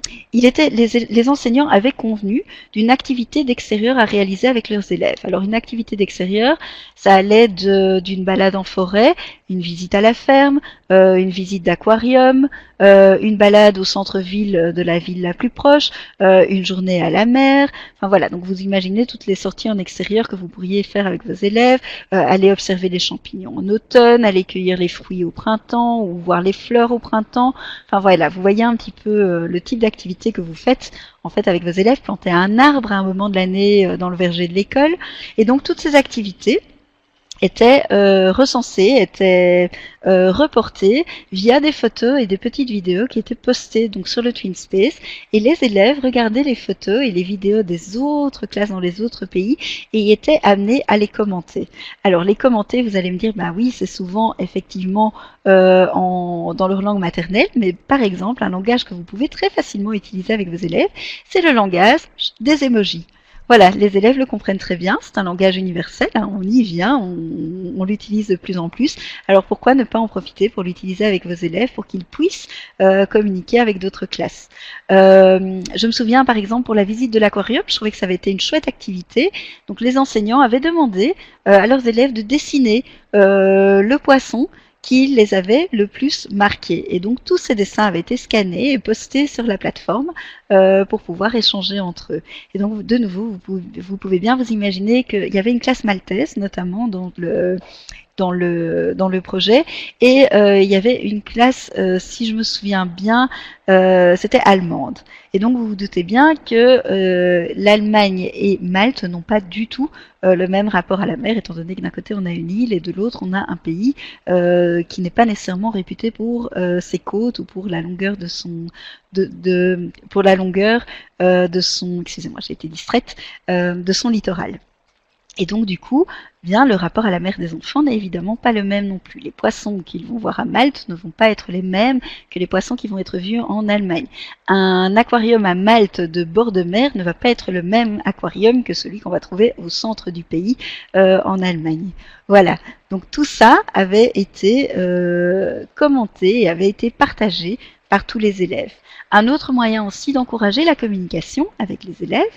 enseignants avaient convenu d'une activité d'extérieur à réaliser avec leurs élèves. Alors une activité d'extérieur, ça allait d'une balade en forêt, une visite à la ferme, une visite d'aquarium, une balade au centre-ville de la ville la plus proche, une journée à la mer. Enfin voilà, donc vous imaginez toutes les sorties en extérieur que vous pourriez faire avec vos élèves, aller observer les champignons en automne, aller cueillir les fruits au printemps ou voir les fleurs au printemps. Enfin voilà, vous voyez un petit peu le type d'activité que vous faites en fait avec vos élèves, planter un arbre à un moment de l'année dans le verger de l'école. Et donc toutes ces activités étaient recensées, étaient reportées via des photos et des petites vidéos qui étaient postées donc sur le TwinSpace, et les élèves regardaient les photos et les vidéos des autres classes dans les autres pays et étaient amenés à les commenter. Alors les commenter, vous allez me dire, bah oui, c'est souvent effectivement dans leur langue maternelle, mais par exemple un langage que vous pouvez très facilement utiliser avec vos élèves, c'est le langage des emojis. Voilà, les élèves le comprennent très bien, c'est un langage universel, hein, on y vient, on l'utilise de plus en plus. Alors pourquoi ne pas en profiter pour l'utiliser avec vos élèves pour qu'ils puissent communiquer avec d'autres classes. Je me souviens par exemple pour la visite de l'aquarium, je trouvais que ça avait été une chouette activité. Donc les enseignants avaient demandé à leurs élèves de dessiner le poisson qui les avait le plus marqués. Et donc tous ces dessins avaient été scannés et postés sur la plateforme pour pouvoir échanger entre eux. Et donc de nouveau, vous pouvez bien vous imaginer qu'il y avait une classe maltaise, notamment dans le projet, et il y avait une classe, si je me souviens bien, c'était allemande. Et donc vous vous doutez bien que l'Allemagne et Malte n'ont pas du tout le même rapport à la mer, étant donné que d'un côté on a une île et de l'autre on a un pays qui n'est pas nécessairement réputé pour ses côtes ou pour la longueur de son excusez-moi, j'ai été distraite, de son littoral. Et donc du coup, bien le rapport à la mer des enfants n'est évidemment pas le même non plus. Les poissons qu'ils vont voir à Malte ne vont pas être les mêmes que les poissons qui vont être vus en Allemagne. Un aquarium à Malte de bord de mer ne va pas être le même aquarium que celui qu'on va trouver au centre du pays en Allemagne. Voilà, donc tout ça avait été commenté et avait été partagé par tous les élèves. Un autre moyen aussi d'encourager la communication avec les élèves,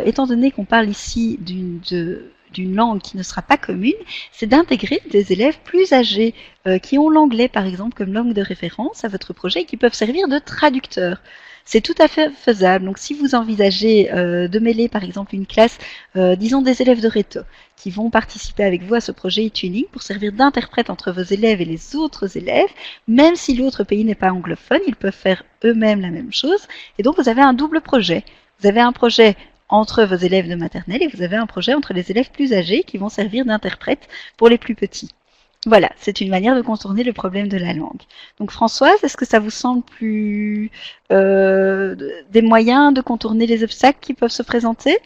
étant donné qu'on parle ici d'une langue qui ne sera pas commune, c'est d'intégrer des élèves plus âgés qui ont l'anglais par exemple comme langue de référence à votre projet et qui peuvent servir de traducteurs. C'est tout à fait faisable. Donc si vous envisagez de mêler par exemple une classe, disons des élèves de Réto, qui vont participer avec vous à ce projet e-twinning pour servir d'interprète entre vos élèves et les autres élèves, même si l'autre pays n'est pas anglophone, ils peuvent faire eux-mêmes la même chose. Et donc vous avez un double projet. Vous avez un projet entre vos élèves de maternelle et vous avez un projet entre les élèves plus âgés qui vont servir d'interprète pour les plus petits. Voilà, c'est une manière de contourner le problème de la langue. Donc Françoise, est-ce que ça vous semble plus des moyens de contourner les obstacles qui peuvent se présenter?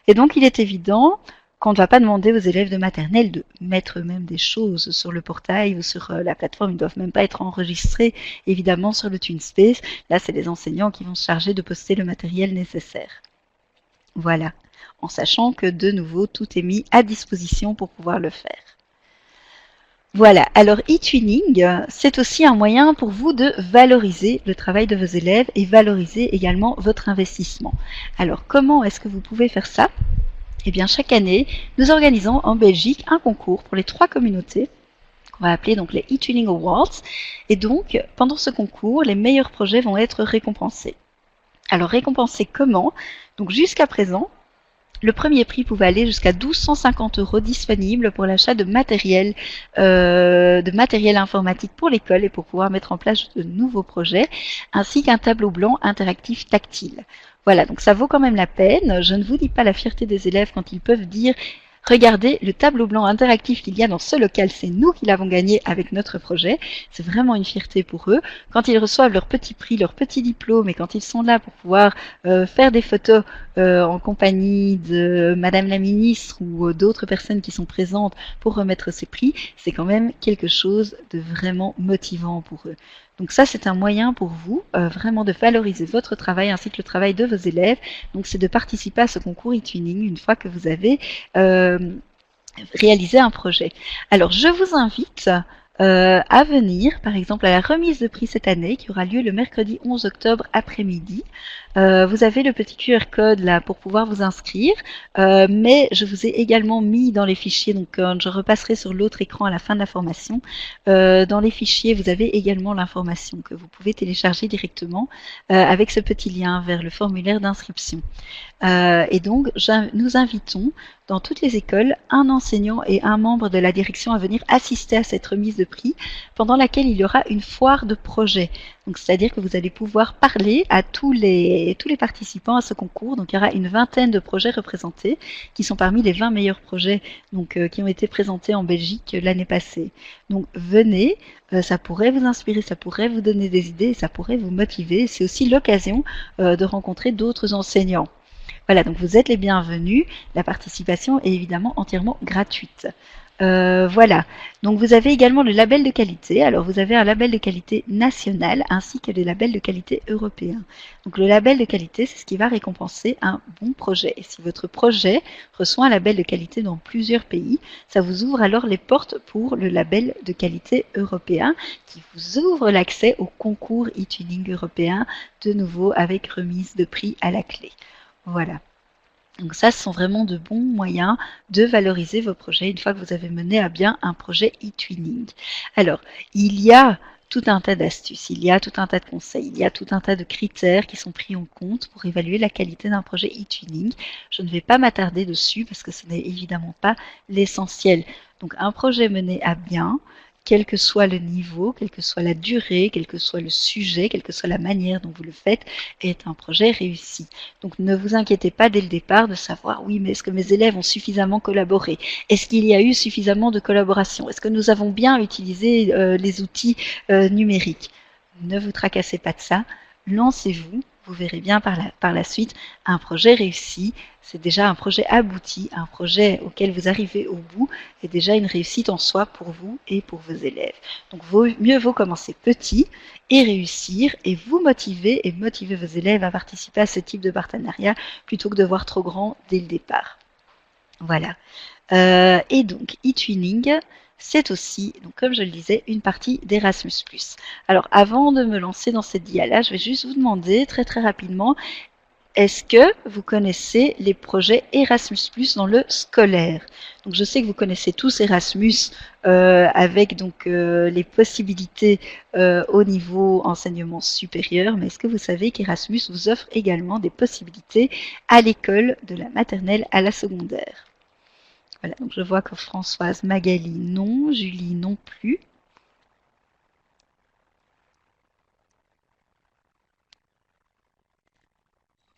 Et donc il est évident qu'on ne va pas demander aux élèves de maternelle de mettre eux-mêmes des choses sur le portail ou sur la plateforme. Ils ne doivent même pas être enregistrés, évidemment, sur le TwinSpace. Là, c'est les enseignants qui vont se charger de poster le matériel nécessaire. Voilà, en sachant que, de nouveau, tout est mis à disposition pour pouvoir le faire. Voilà, alors e-twinning, c'est aussi un moyen pour vous de valoriser le travail de vos élèves et valoriser également votre investissement. Alors, comment est-ce que vous pouvez faire ça? Eh bien, chaque année, nous organisons en Belgique un concours pour les 3 communautés, qu'on va appeler donc les e-twinning awards. Et donc, pendant ce concours, les meilleurs projets vont être récompensés. Alors, récompensés comment? Donc, jusqu'à présent, le premier prix pouvait aller jusqu'à 1 250 € disponibles pour l'achat de matériel informatique pour l'école et pour pouvoir mettre en place de nouveaux projets, ainsi qu'un tableau blanc interactif tactile. Voilà, donc ça vaut quand même la peine. Je ne vous dis pas la fierté des élèves quand ils peuvent dire regardez, le tableau blanc interactif qu'il y a dans ce local, c'est nous qui l'avons gagné avec notre projet. C'est vraiment une fierté pour eux. Quand ils reçoivent leur petit prix, leur petit diplôme, et quand ils sont là pour pouvoir faire des photos en compagnie de Madame la Ministre ou d'autres personnes qui sont présentes pour remettre ces prix, c'est quand même quelque chose de vraiment motivant pour eux. Donc ça, c'est un moyen pour vous vraiment de valoriser votre travail ainsi que le travail de vos élèves. Donc c'est de participer à ce concours e-twinning une fois que vous avez réalisé un projet. Alors je vous invite à venir, par exemple, à la remise de prix cette année, qui aura lieu le mercredi 11 octobre après-midi. Vous avez le petit QR code là pour pouvoir vous inscrire, mais je vous ai également mis dans les fichiers, donc je repasserai sur l'autre écran à la fin de la formation. Dans les fichiers, vous avez également l'information que vous pouvez télécharger directement avec ce petit lien vers le formulaire d'inscription. Et donc, nous invitons dans toutes les écoles un enseignant et un membre de la direction à venir assister à cette remise de prix, pendant laquelle il y aura une foire de projets. Donc, c'est-à-dire que vous allez pouvoir parler à tous les participants à ce concours. Donc, il y aura une vingtaine de projets représentés, qui sont parmi les 20 meilleurs projets donc, qui ont été présentés en Belgique l'année passée. Donc, venez, ça pourrait vous inspirer, ça pourrait vous donner des idées, ça pourrait vous motiver. C'est aussi l'occasion de rencontrer d'autres enseignants. Voilà, donc vous êtes les bienvenus. La participation est évidemment entièrement gratuite. Voilà, donc vous avez également le label de qualité. Alors vous avez un label de qualité national ainsi que les labels de qualité européens. Donc le label de qualité, c'est ce qui va récompenser un bon projet. Et si votre projet reçoit un label de qualité dans plusieurs pays, ça vous ouvre alors les portes pour le label de qualité européen qui vous ouvre l'accès au concours e-twinning européen, de nouveau avec remise de prix à la clé. Voilà. Donc ça, ce sont vraiment de bons moyens de valoriser vos projets une fois que vous avez mené à bien un projet e-twinning. Alors, il y a tout un tas d'astuces, il y a tout un tas de conseils, il y a tout un tas de critères qui sont pris en compte pour évaluer la qualité d'un projet e-twinning. Je ne vais pas m'attarder dessus parce que ce n'est évidemment pas l'essentiel. Donc un projet mené à bien, quel que soit le niveau, quelle que soit la durée, quel que soit le sujet, quelle que soit la manière dont vous le faites, est un projet réussi. Donc ne vous inquiétez pas dès le départ de savoir, oui, mais est-ce que mes élèves ont suffisamment collaboré? Est-ce qu'il y a eu suffisamment de collaboration? Est-ce que nous avons bien utilisé les outils numériques? Ne vous tracassez pas de ça, lancez-vous. Vous verrez bien par la suite, un projet réussi, c'est déjà un projet abouti, un projet auquel vous arrivez au bout, est déjà une réussite en soi pour vous et pour vos élèves. Donc mieux vaut commencer petit et réussir et vous motiver et motiver vos élèves à participer à ce type de partenariat plutôt que de voir trop grand dès le départ. Voilà. Et donc, e-twinning, c'est aussi, donc comme je le disais, une partie d'Erasmus+. Alors avant de me lancer dans cette dia-là, je vais juste vous demander très rapidement, est-ce que vous connaissez les projets Erasmus+ dans le scolaire? Donc je sais que vous connaissez tous Erasmus avec donc les possibilités au niveau enseignement supérieur, mais est-ce que vous savez qu'Erasmus vous offre également des possibilités à l'école de la maternelle à la secondaire? Voilà, donc je vois que Françoise, Magali non, Julie non plus.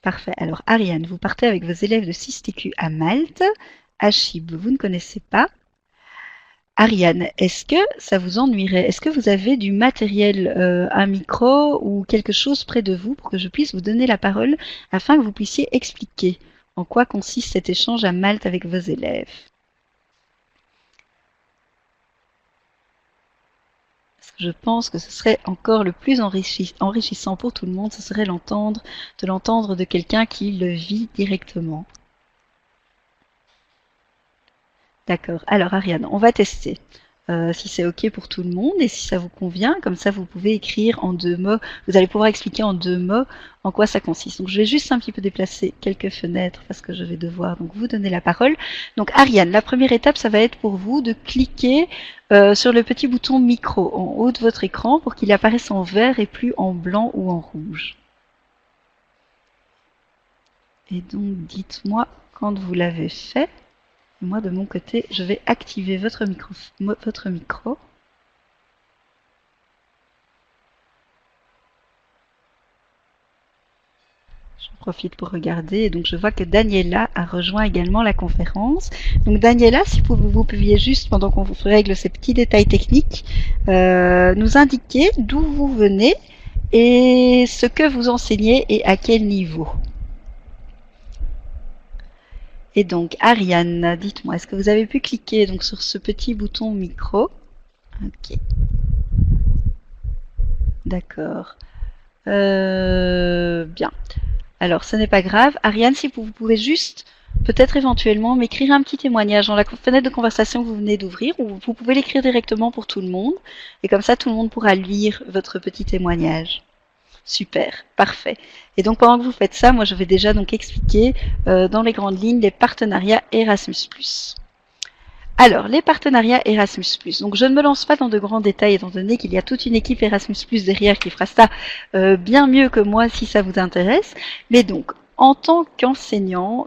Parfait. Alors Ariane, vous partez avec vos élèves de 6TQ à Malte. Achib, vous ne connaissez pas. Ariane, est-ce que ça vous ennuierait? Est-ce que vous avez du matériel, un micro ou quelque chose près de vous pour que je puisse vous donner la parole afin que vous puissiez expliquer en quoi consiste cet échange à Malte avec vos élèves? Je pense que ce serait encore le plus enrichissant pour tout le monde, ce serait de l'entendre de quelqu'un qui le vit directement. D'accord. Alors Ariane, on va tester. Si c'est OK pour tout le monde et si ça vous convient, comme ça vous pouvez écrire en 2 mots, vous allez pouvoir expliquer en 2 mots en quoi ça consiste. Donc je vais juste un petit peu déplacer quelques fenêtres parce que je vais devoir donc vous donner la parole. Donc Ariane, la première étape, ça va être pour vous de cliquer sur le petit bouton micro en haut de votre écran pour qu'il apparaisse en vert et plus en blanc ou en rouge. Et donc dites-moi quand vous l'avez fait. Moi, de mon côté, je vais activer votre micro. J'en profite pour regarder. Et donc, je vois que Daniela a rejoint également la conférence. Donc, Daniela, si vous pouviez juste, pendant qu'on vous règle ces petits détails techniques, nous indiquer d'où vous venez et ce que vous enseignez et à quel niveau. Et donc, Ariane, dites-moi, est-ce que vous avez pu cliquer donc sur ce petit bouton micro? Ok. D'accord. Bien. Alors, ce n'est pas grave. Ariane, si vous pouvez juste, peut-être éventuellement, m'écrire un petit témoignage dans la fenêtre de conversation que vous venez d'ouvrir, ou vous pouvez l'écrire directement pour tout le monde. Et comme ça, tout le monde pourra lire votre petit témoignage. Super, parfait. Et donc pendant que vous faites ça, moi je vais déjà donc expliquer dans les grandes lignes les partenariats Erasmus+. Alors, les partenariats Erasmus+. Donc, je ne me lance pas dans de grands détails, étant donné qu'il y a toute une équipe Erasmus+, derrière qui fera ça bien mieux que moi si ça vous intéresse. Mais donc, en tant qu'enseignant,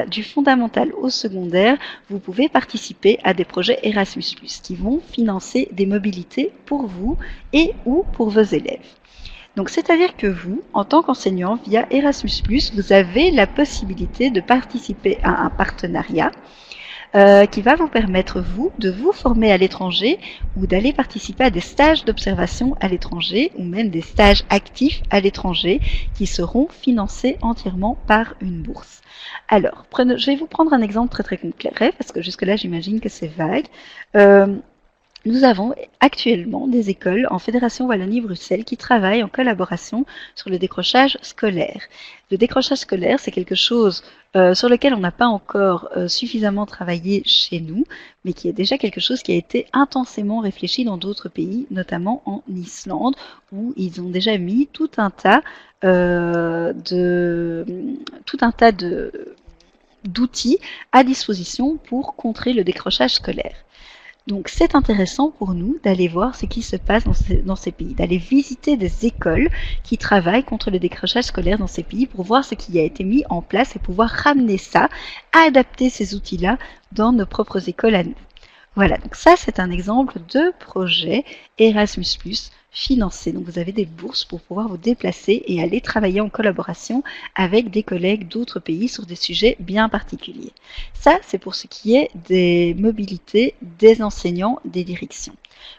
du fondamental au secondaire, vous pouvez participer à des projets Erasmus+, qui vont financer des mobilités pour vous et ou pour vos élèves. Donc, c'est-à-dire que vous, en tant qu'enseignant, via Erasmus+, vous avez la possibilité de participer à un partenariat qui va vous permettre, vous, de vous former à l'étranger ou d'aller participer à des stages d'observation à l'étranger ou même des stages actifs à l'étranger qui seront financés entièrement par une bourse. Alors, je vais vous prendre un exemple très concret parce que jusque-là, j'imagine que c'est vague. Nous avons actuellement des écoles en Fédération Wallonie-Bruxelles qui travaillent en collaboration sur le décrochage scolaire. Le décrochage scolaire, c'est quelque chose sur lequel on n'a pas encore suffisamment travaillé chez nous, mais qui est déjà quelque chose qui a été intensément réfléchi dans d'autres pays, notamment en Islande, où ils ont déjà mis tout un tas d'outils à disposition pour contrer le décrochage scolaire. Donc c'est intéressant pour nous d'aller voir ce qui se passe dans ces pays, d'aller visiter des écoles qui travaillent contre le décrochage scolaire dans ces pays pour voir ce qui a été mis en place et pouvoir ramener ça, adapter ces outils-là dans nos propres écoles à nous. Voilà, donc ça c'est un exemple de projet Erasmus+, financé. Donc vous avez des bourses pour pouvoir vous déplacer et aller travailler en collaboration avec des collègues d'autres pays sur des sujets bien particuliers. Ça, c'est pour ce qui est des mobilités des enseignants des directions.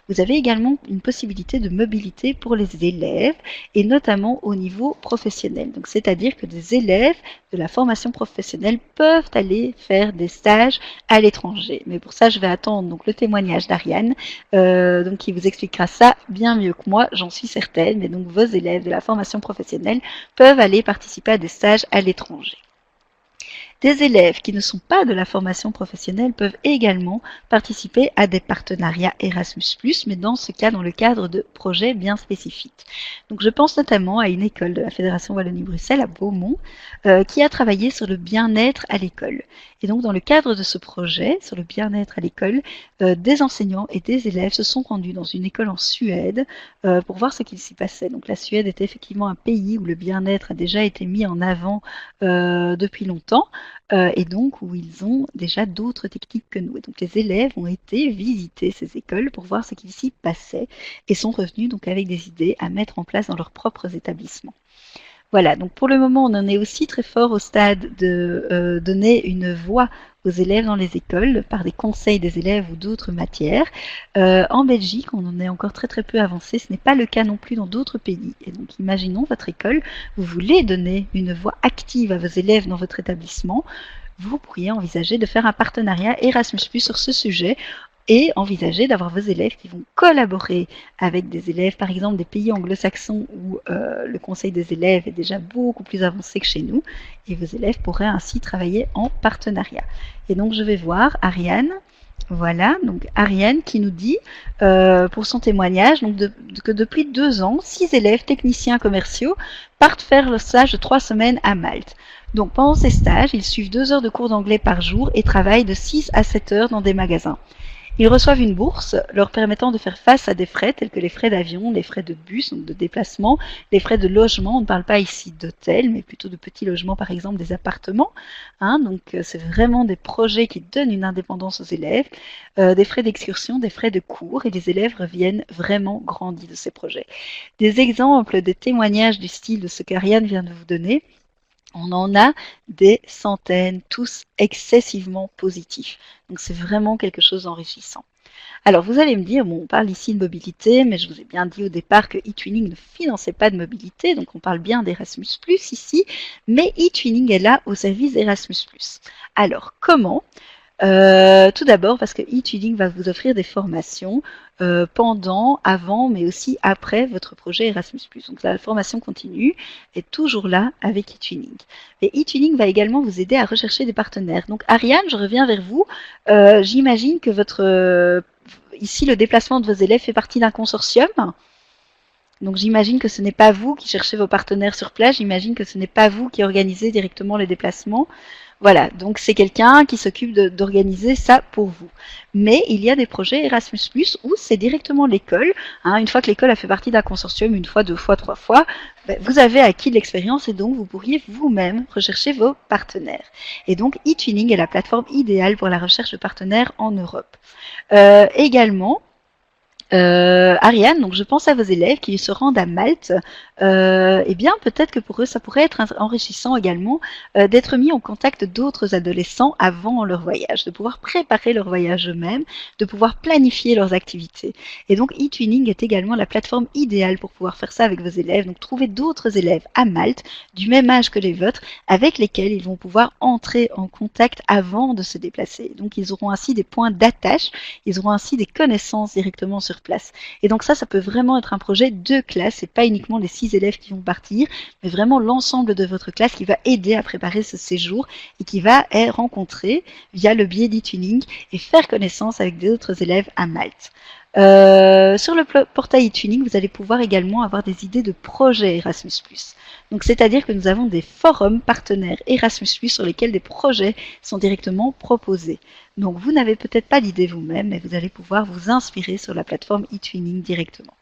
Vous avez également une possibilité de mobilité pour les élèves et notamment au niveau professionnel. Donc, c'est-à-dire que des élèves de la formation professionnelle peuvent aller faire des stages à l'étranger. Mais pour ça, je vais attendre donc le témoignage d'Ariane, donc qui vous expliquera ça bien mieux que moi, j'en suis certaine. Mais donc, vos élèves de la formation professionnelle peuvent aller participer à des stages à l'étranger. Des élèves qui ne sont pas de la formation professionnelle peuvent également participer à des partenariats Erasmus+, mais dans ce cas, dans le cadre de projets bien spécifiques. Donc je pense notamment à une école de la Fédération Wallonie-Bruxelles à Beaumont qui a travaillé sur le bien-être à l'école. Et donc dans le cadre de ce projet sur le bien-être à l'école, des enseignants et des élèves se sont rendus dans une école en Suède pour voir ce qu'il s'y passait. Donc la Suède est effectivement un pays où le bien-être a déjà été mis en avant depuis longtemps et donc où ils ont déjà d'autres techniques que nous. Et donc les élèves ont été visiter ces écoles pour voir ce qu'il s'y passait et sont revenus donc avec des idées à mettre en place dans leurs propres établissements. Voilà, donc pour le moment, on en est aussi très fort au stade de donner une voix aux élèves dans les écoles par des conseils des élèves ou d'autres matières. En Belgique, on en est encore très très peu avancé. Ce n'est pas le cas non plus dans d'autres pays. Et donc, imaginons votre école, vous voulez donner une voix active à vos élèves dans votre établissement. Vous pourriez envisager de faire un partenariat Erasmus+ sur ce sujet et envisager d'avoir vos élèves qui vont collaborer avec des élèves, par exemple des pays anglo-saxons où le conseil des élèves est déjà beaucoup plus avancé que chez nous, et vos élèves pourraient ainsi travailler en partenariat. Et donc je vais voir Ariane. Voilà, donc Ariane qui nous dit pour son témoignage donc que depuis 2 ans, 6 élèves techniciens commerciaux partent faire le stage de 3 semaines à Malte. Donc pendant ces stages, ils suivent 2 heures de cours d'anglais par jour et travaillent de 6 à 7 heures dans des magasins. Ils reçoivent une bourse leur permettant de faire face à des frais tels que les frais d'avion, les frais de bus, donc de déplacement, les frais de logement. On ne parle pas ici d'hôtel, mais plutôt de petits logements, par exemple des appartements. Donc c'est vraiment des projets qui donnent une indépendance aux élèves, des frais d'excursion, des frais de cours, et les élèves reviennent vraiment grandis de ces projets. Des exemples, des témoignages du style de ce qu'Ariane vient de vous donner. On en a des centaines, tous excessivement positifs. Donc c'est vraiment quelque chose d'enrichissant. Alors vous allez me dire, bon, on parle ici de mobilité, mais je vous ai bien dit au départ que eTwinning ne finançait pas de mobilité, donc on parle bien d'Erasmus+ ici, mais eTwinning est là au service d'Erasmus+. Alors comment ? Tout d'abord parce que eTwinning va vous offrir des formations pendant, avant, mais aussi après votre projet Erasmus+. Donc la formation continue est toujours là avec eTwinning. Et eTwinning va également vous aider à rechercher des partenaires. Donc Ariane, je reviens vers vous. J'imagine que ici le déplacement de vos élèves fait partie d'un consortium. Donc j'imagine que ce n'est pas vous qui cherchez vos partenaires sur place, j'imagine que ce n'est pas vous qui organisez directement les déplacements. Voilà, donc c'est quelqu'un qui s'occupe d'organiser ça pour vous. Mais il y a des projets Erasmus+, où c'est directement l'école. Une fois que l'école a fait partie d'un consortium, 1 fois, 2 fois, 3 fois, vous avez acquis de l'expérience et donc vous pourriez vous-même rechercher vos partenaires. Et donc eTwinning est la plateforme idéale pour la recherche de partenaires en Europe. Également, Ariane, donc je pense à vos élèves qui se rendent à Malte. Eh bien, peut-être que pour eux, ça pourrait être enrichissant également d'être mis en contact d'autres adolescents avant leur voyage, de pouvoir préparer leur voyage eux-mêmes, de pouvoir planifier leurs activités. Et donc, eTwinning est également la plateforme idéale pour pouvoir faire ça avec vos élèves. Donc, trouver d'autres élèves à Malte, du même âge que les vôtres, avec lesquels ils vont pouvoir entrer en contact avant de se déplacer. Donc, ils auront ainsi des points d'attache, ils auront ainsi des connaissances directement sur place. Et donc ça peut vraiment être un projet de classe et pas uniquement les 6 élèves qui vont partir, mais vraiment l'ensemble de votre classe qui va aider à préparer ce séjour et qui va rencontrer via le biais d'eTwinning et faire connaissance avec d'autres élèves à Malte. Sur le portail eTwinning, vous allez pouvoir également avoir des idées de projets Erasmus+. Donc, c'est-à-dire que nous avons des forums partenaires Erasmus+, sur lesquels des projets sont directement proposés. Donc, vous n'avez peut-être pas d'idée vous-même, mais vous allez pouvoir vous inspirer sur la plateforme eTwinning directement.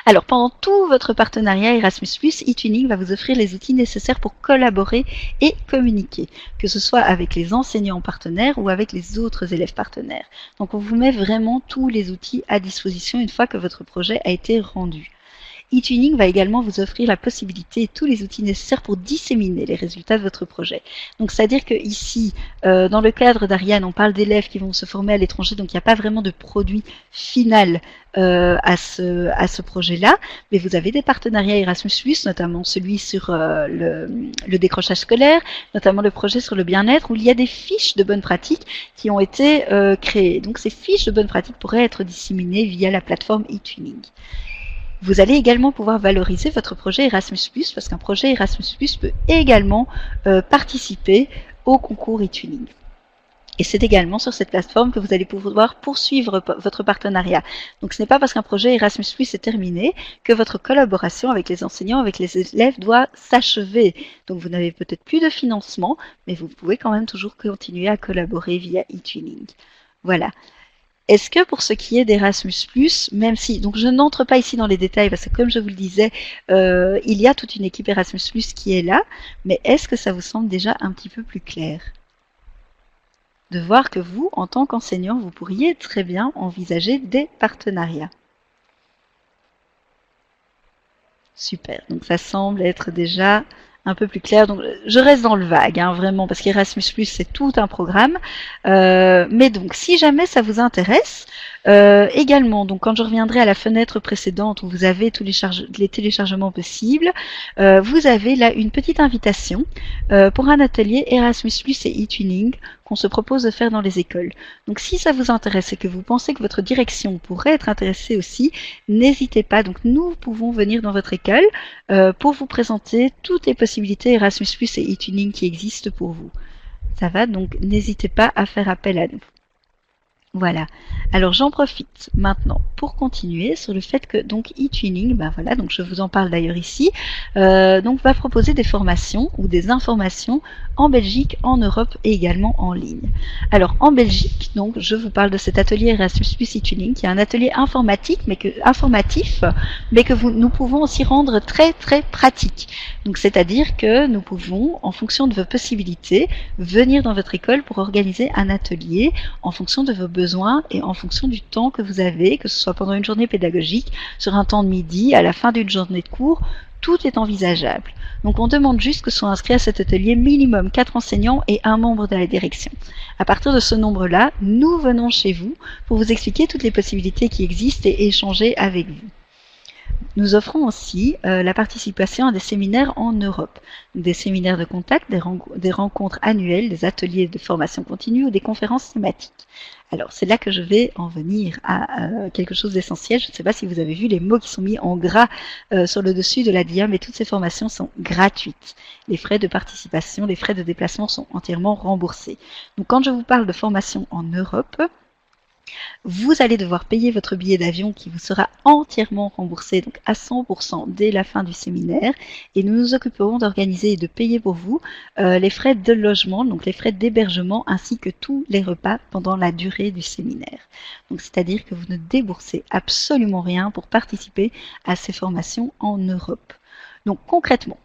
Alors, pendant tout votre partenariat Erasmus+, eTwinning va vous offrir les outils nécessaires pour collaborer et communiquer, que ce soit avec les enseignants partenaires ou avec les autres élèves partenaires. Donc, on vous met vraiment tous les outils à disposition une fois que votre projet a été rendu. eTwinning va également vous offrir la possibilité et tous les outils nécessaires pour disséminer les résultats de votre projet. Donc, c'est-à-dire que ici, dans le cadre d'Ariane, on parle d'élèves qui vont se former à l'étranger, donc il n'y a pas vraiment de produit final à ce projet-là, mais vous avez des partenariats Erasmus+, notamment celui sur le décrochage scolaire, notamment le projet sur le bien-être, où il y a des fiches de bonnes pratiques qui ont été créées. Donc, ces fiches de bonnes pratiques pourraient être disséminées via la plateforme eTwinning. Vous allez également pouvoir valoriser votre projet Erasmus+, parce qu'un projet Erasmus+, peut également participer au concours eTwinning. Et c'est également sur cette plateforme que vous allez pouvoir poursuivre votre partenariat. Donc ce n'est pas parce qu'un projet Erasmus+ est terminé que votre collaboration avec les enseignants, avec les élèves doit s'achever. Donc vous n'avez peut-être plus de financement, mais vous pouvez quand même toujours continuer à collaborer via eTwinning. Voilà. Est-ce que pour ce qui est d'Erasmus+, même si, donc je n'entre pas ici dans les détails parce que comme je vous le disais, il y a toute une équipe Erasmus+, qui est là, mais est-ce que ça vous semble déjà un petit peu plus clair ? De voir que vous, en tant qu'enseignant, vous pourriez très bien envisager des partenariats. Super, donc ça semble être déjà un peu plus clair. Donc je reste dans le vague, hein, vraiment, parce qu'Erasmus+, c'est tout un programme. Mais donc, si jamais ça vous intéresse, également, donc quand je reviendrai à la fenêtre précédente où vous avez tous les téléchargements possibles, vous avez là une petite invitation pour un atelier Erasmus+ et eTwinning qu'on se propose de faire dans les écoles. Donc si ça vous intéresse et que vous pensez que votre direction pourrait être intéressée aussi, n'hésitez pas. Donc nous pouvons venir dans votre école pour vous présenter toutes les possibilités Erasmus+ et eTwinning qui existent pour vous. Ça va, donc n'hésitez pas à faire appel à nous. Voilà. Alors j'en profite maintenant pour continuer sur le fait que donc eTwinning, ben voilà, donc je vous en parle d'ailleurs ici, donc va proposer des formations ou des informations en Belgique, en Europe et également en ligne. Alors en Belgique, donc je vous parle de cet atelier Erasmus+ eTwinning, qui est un atelier informatif, mais que nous pouvons aussi rendre très très pratique. Donc c'est-à-dire que nous pouvons, en fonction de vos possibilités, venir dans votre école pour organiser un atelier en fonction de vos besoins et en fonction du temps que vous avez, que ce soit pendant une journée pédagogique, sur un temps de midi, à la fin d'une journée de cours, tout est envisageable. Donc on demande juste que soient inscrits à cet atelier minimum 4 enseignants et un membre de la direction. À partir de ce nombre-là, nous venons chez vous pour vous expliquer toutes les possibilités qui existent et échanger avec vous. Nous offrons aussi la participation à des séminaires en Europe, des séminaires de contact, des rencontres annuelles, des ateliers de formation continue ou des conférences thématiques. Alors c'est là que je vais en venir à quelque chose d'essentiel. Je ne sais pas si vous avez vu les mots qui sont mis en gras sur le dessus de la dia, mais toutes ces formations sont gratuites. Les frais de participation, les frais de déplacement sont entièrement remboursés. Donc quand je vous parle de formation en Europe, vous allez devoir payer votre billet d'avion qui vous sera entièrement remboursé, donc à 100% dès la fin du séminaire. Et nous nous occuperons d'organiser et de payer pour vous les frais de logement, donc les frais d'hébergement, ainsi que tous les repas pendant la durée du séminaire. Donc c'est-à-dire que vous ne déboursez absolument rien pour participer à ces formations en Europe. Donc concrètement,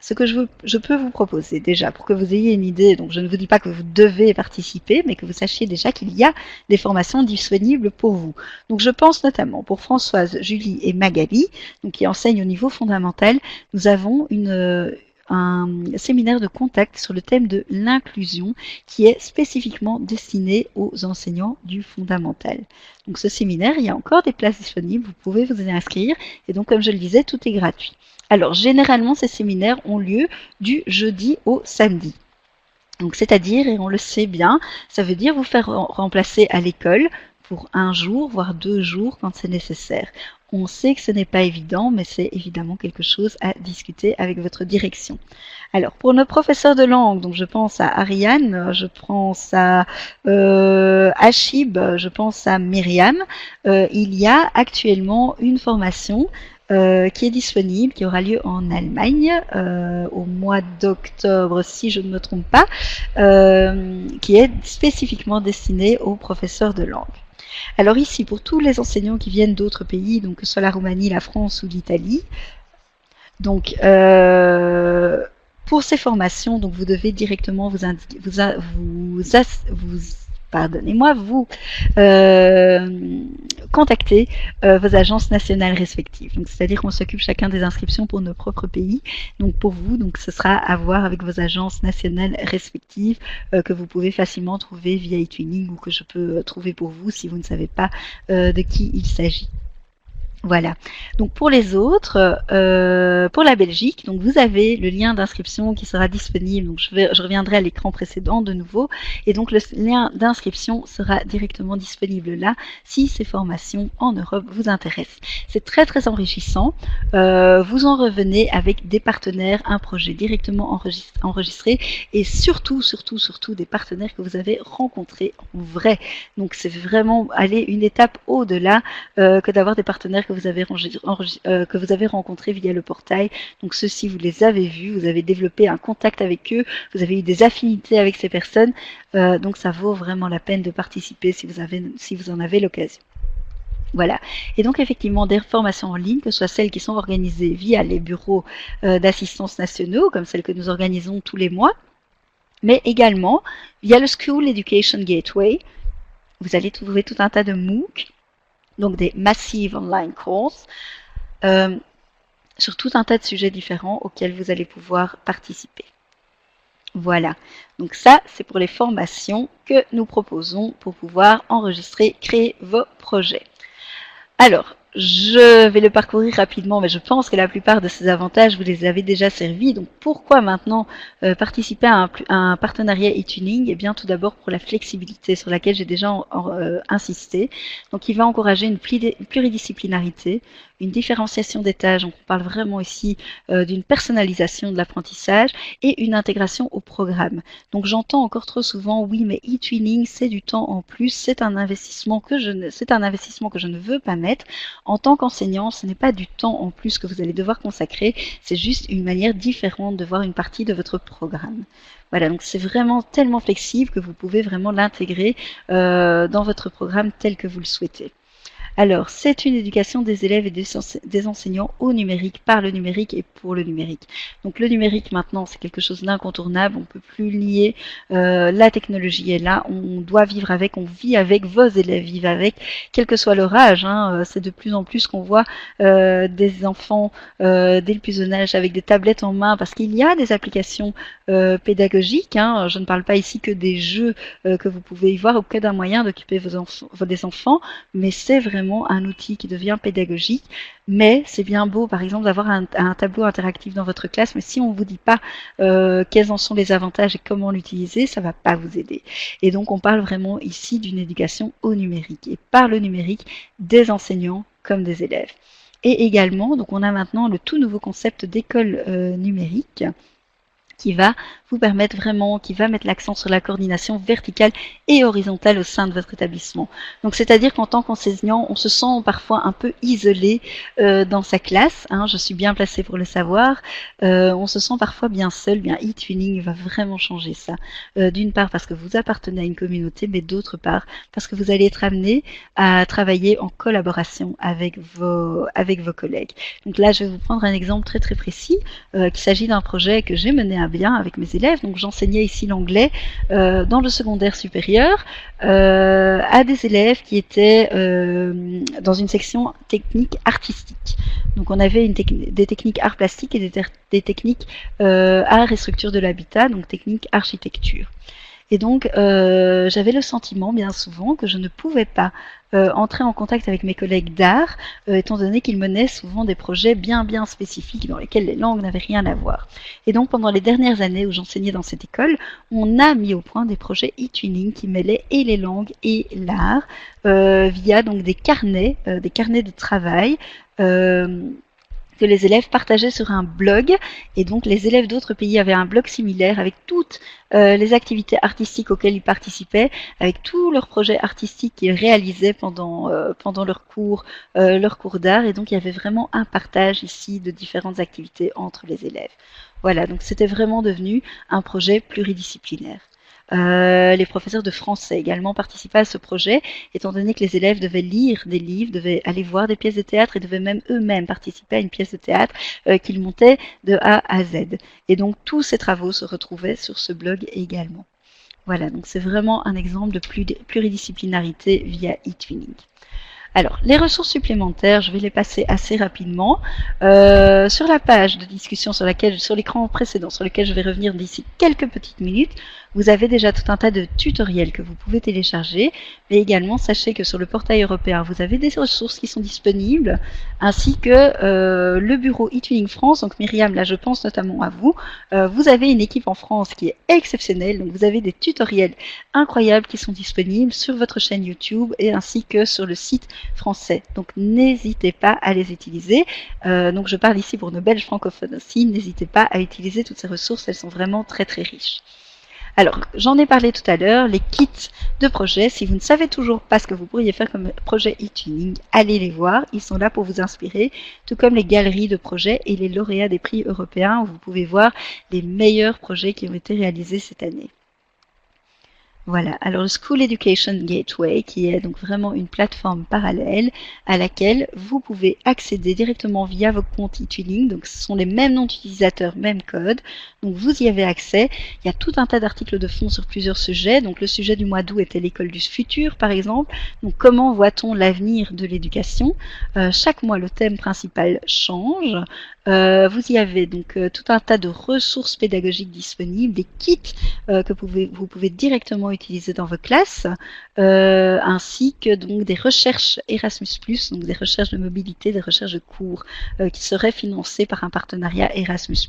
ce que je peux vous proposer déjà pour que vous ayez une idée, donc je ne vous dis pas que vous devez participer, mais que vous sachiez déjà qu'il y a des formations disponibles pour vous. Donc je pense notamment pour Françoise, Julie et Magali, donc qui enseignent au niveau fondamental, nous avons un séminaire de contact sur le thème de l'inclusion qui est spécifiquement destiné aux enseignants du fondamental. Donc ce séminaire, il y a encore des places disponibles, vous pouvez vous y inscrire et donc comme je le disais, tout est gratuit. Alors, généralement, ces séminaires ont lieu du jeudi au samedi. Donc, c'est-à-dire, et on le sait bien, ça veut dire vous faire remplacer à l'école pour 1 jour, voire 2 jours quand c'est nécessaire. On sait que ce n'est pas évident, mais c'est évidemment quelque chose à discuter avec votre direction. Alors, pour nos professeurs de langue, donc je pense à Ariane, je pense à Achib, je pense à Myriam, il y a actuellement une formation qui est disponible, qui aura lieu en Allemagne au mois d'octobre, si je ne me trompe pas, qui est spécifiquement destinée aux professeurs de langue. Alors ici, pour tous les enseignants qui viennent d'autres pays, donc que ce soit la Roumanie, la France ou l'Italie, donc pour ces formations, donc vous devez directement vous contacter vos agences nationales respectives. Donc, c'est-à-dire qu'on s'occupe chacun des inscriptions pour nos propres pays. Donc, pour vous, donc, ce sera à voir avec vos agences nationales respectives que vous pouvez facilement trouver via eTwinning ou que je peux trouver pour vous si vous ne savez pas de qui il s'agit. Voilà. Donc pour les autres, pour la Belgique, donc vous avez le lien d'inscription qui sera disponible. Donc je reviendrai à l'écran précédent de nouveau, et donc le lien d'inscription sera directement disponible là si ces formations en Europe vous intéressent. C'est très très enrichissant. Vous en revenez avec des partenaires, un projet directement enregistré, et surtout des partenaires que vous avez rencontrés en vrai. Donc c'est vraiment aller une étape au-delà que d'avoir des partenaires que vous avez rencontrés via le portail. Donc ceux-ci, vous les avez vus, vous avez développé un contact avec eux, vous avez eu des affinités avec ces personnes, donc ça vaut vraiment la peine de participer si vous en avez l'occasion. Voilà. Et donc effectivement des formations en ligne, que ce soit celles qui sont organisées via les bureaux d'assistance nationaux, comme celles que nous organisons tous les mois, mais également via le School Education Gateway. Vous allez trouver tout un tas de MOOC, donc des Massive Online Courses, sur tout un tas de sujets différents auxquels vous allez pouvoir participer. Voilà, donc ça c'est pour les formations que nous proposons pour pouvoir enregistrer, créer vos projets. Alors, je vais le parcourir rapidement, mais je pense que la plupart de ces avantages, vous les avez déjà servis. Donc, pourquoi maintenant participer à un partenariat e-tuning? Eh bien, tout d'abord pour la flexibilité sur laquelle j'ai déjà insisté. Donc, il va encourager une pluridisciplinarité, une différenciation des tâches. Donc, on parle vraiment ici d'une personnalisation de l'apprentissage et une intégration au programme. Donc, j'entends encore trop souvent, oui, mais e-tuning, c'est du temps en plus, c'est un investissement que je ne veux pas mettre. En tant qu'enseignant, ce n'est pas du temps en plus que vous allez devoir consacrer, c'est juste une manière différente de voir une partie de votre programme. Voilà, donc c'est vraiment tellement flexible que vous pouvez vraiment l'intégrer dans votre programme tel que vous le souhaitez. Alors, c'est une éducation des élèves et des enseignants au numérique, par le numérique et pour le numérique. Donc le numérique maintenant, c'est quelque chose d'incontournable, on ne peut plus le nier, la technologie est là, on doit vivre avec, on vit avec, vos élèves vivent avec, quel que soit leur âge, hein, c'est de plus en plus qu'on voit des enfants dès le plus jeune âge avec des tablettes en main, parce qu'il y a des applications pédagogiques, hein, je ne parle pas ici que des jeux que vous pouvez y voir ou que d'un moyen d'occuper des enfants, mais c'est vraiment un outil qui devient pédagogique. Mais c'est bien beau, par exemple, d'avoir un tableau interactif dans votre classe, mais si on ne vous dit pas quels en sont les avantages et comment l'utiliser, ça ne va pas vous aider. Et donc, on parle vraiment ici d'une éducation au numérique, et par le numérique, des enseignants comme des élèves. Et également, donc on a maintenant le tout nouveau concept d'école numérique, qui va vous permettre vraiment, qui va mettre l'accent sur la coordination verticale et horizontale au sein de votre établissement. Donc c'est-à-dire qu'en tant qu'enseignant, on se sent parfois un peu isolé dans sa classe, hein, je suis bien placée pour le savoir, on se sent parfois bien seul, bien e-tuning va vraiment changer ça. D'une part parce que vous appartenez à une communauté, mais d'autre part parce que vous allez être amené à travailler en collaboration avec vos collègues. Donc là, je vais vous prendre un exemple très très précis, qu'il s'agit d'un projet que j'ai mené à bien avec mes élèves. Donc j'enseignais ici l'anglais dans le secondaire supérieur à des élèves qui étaient dans une section technique artistique. Donc on avait des techniques art plastique et des techniques art et structure de l'habitat, donc technique architecture. Et donc, j'avais le sentiment bien souvent que je ne pouvais pas entrer en contact avec mes collègues d'art, étant donné qu'ils menaient souvent des projets bien spécifiques dans lesquels les langues n'avaient rien à voir. Et donc, pendant les dernières années où j'enseignais dans cette école, on a mis au point des projets e-tuning qui mêlaient et les langues et l'art via donc des carnets de travail. Que les élèves partageaient sur un blog, et donc les élèves d'autres pays avaient un blog similaire avec toutes les activités artistiques auxquelles ils participaient, avec tous leurs projets artistiques qu'ils réalisaient pendant leur cours d'art, et donc il y avait vraiment un partage ici de différentes activités entre les élèves. Voilà, donc c'était vraiment devenu un projet pluridisciplinaire. Les professeurs de français également participaient à ce projet, étant donné que les élèves devaient lire des livres, devaient aller voir des pièces de théâtre et devaient même eux-mêmes participer à une pièce de théâtre qu'ils montaient de A à Z. Et donc tous ces travaux se retrouvaient sur ce blog également. Voilà, donc c'est vraiment un exemple de pluridisciplinarité via e-tuning. Alors, les ressources supplémentaires, je vais les passer assez rapidement. Sur la page de discussion sur l'écran précédent, sur lequel je vais revenir d'ici quelques petites minutes, vous avez déjà tout un tas de tutoriels que vous pouvez télécharger, mais également sachez que sur le portail européen, vous avez des ressources qui sont disponibles, ainsi que le bureau eTwinning France. Donc Myriam, là je pense notamment à vous. Vous avez une équipe en France qui est exceptionnelle, donc vous avez des tutoriels incroyables qui sont disponibles sur votre chaîne YouTube et ainsi que sur le site français. Donc n'hésitez pas à les utiliser. Donc je parle ici pour nos Belges francophones aussi, n'hésitez pas à utiliser toutes ces ressources, elles sont vraiment très très riches. Alors, j'en ai parlé tout à l'heure, les kits de projet. Si vous ne savez toujours pas ce que vous pourriez faire comme projet eTwinning, allez les voir. Ils sont là pour vous inspirer, tout comme les galeries de projets et les lauréats des prix européens où vous pouvez voir les meilleurs projets qui ont été réalisés cette année. Voilà, alors le School Education Gateway, qui est donc vraiment une plateforme parallèle à laquelle vous pouvez accéder directement via vos comptes eTwinning. Donc ce sont les mêmes noms d'utilisateurs, même code. Donc vous y avez accès. Il y a tout un tas d'articles de fond sur plusieurs sujets. Donc le sujet du mois d'août était l'école du futur, par exemple. Donc comment voit-on l'avenir de l'éducation? Chaque mois, le thème principal change. Vous y avez donc tout un tas de ressources pédagogiques disponibles, des kits que vous pouvez directement utiliser dans vos classes, ainsi que donc des recherches Erasmus+, donc des recherches de mobilité, des recherches de cours qui seraient financées par un partenariat Erasmus+.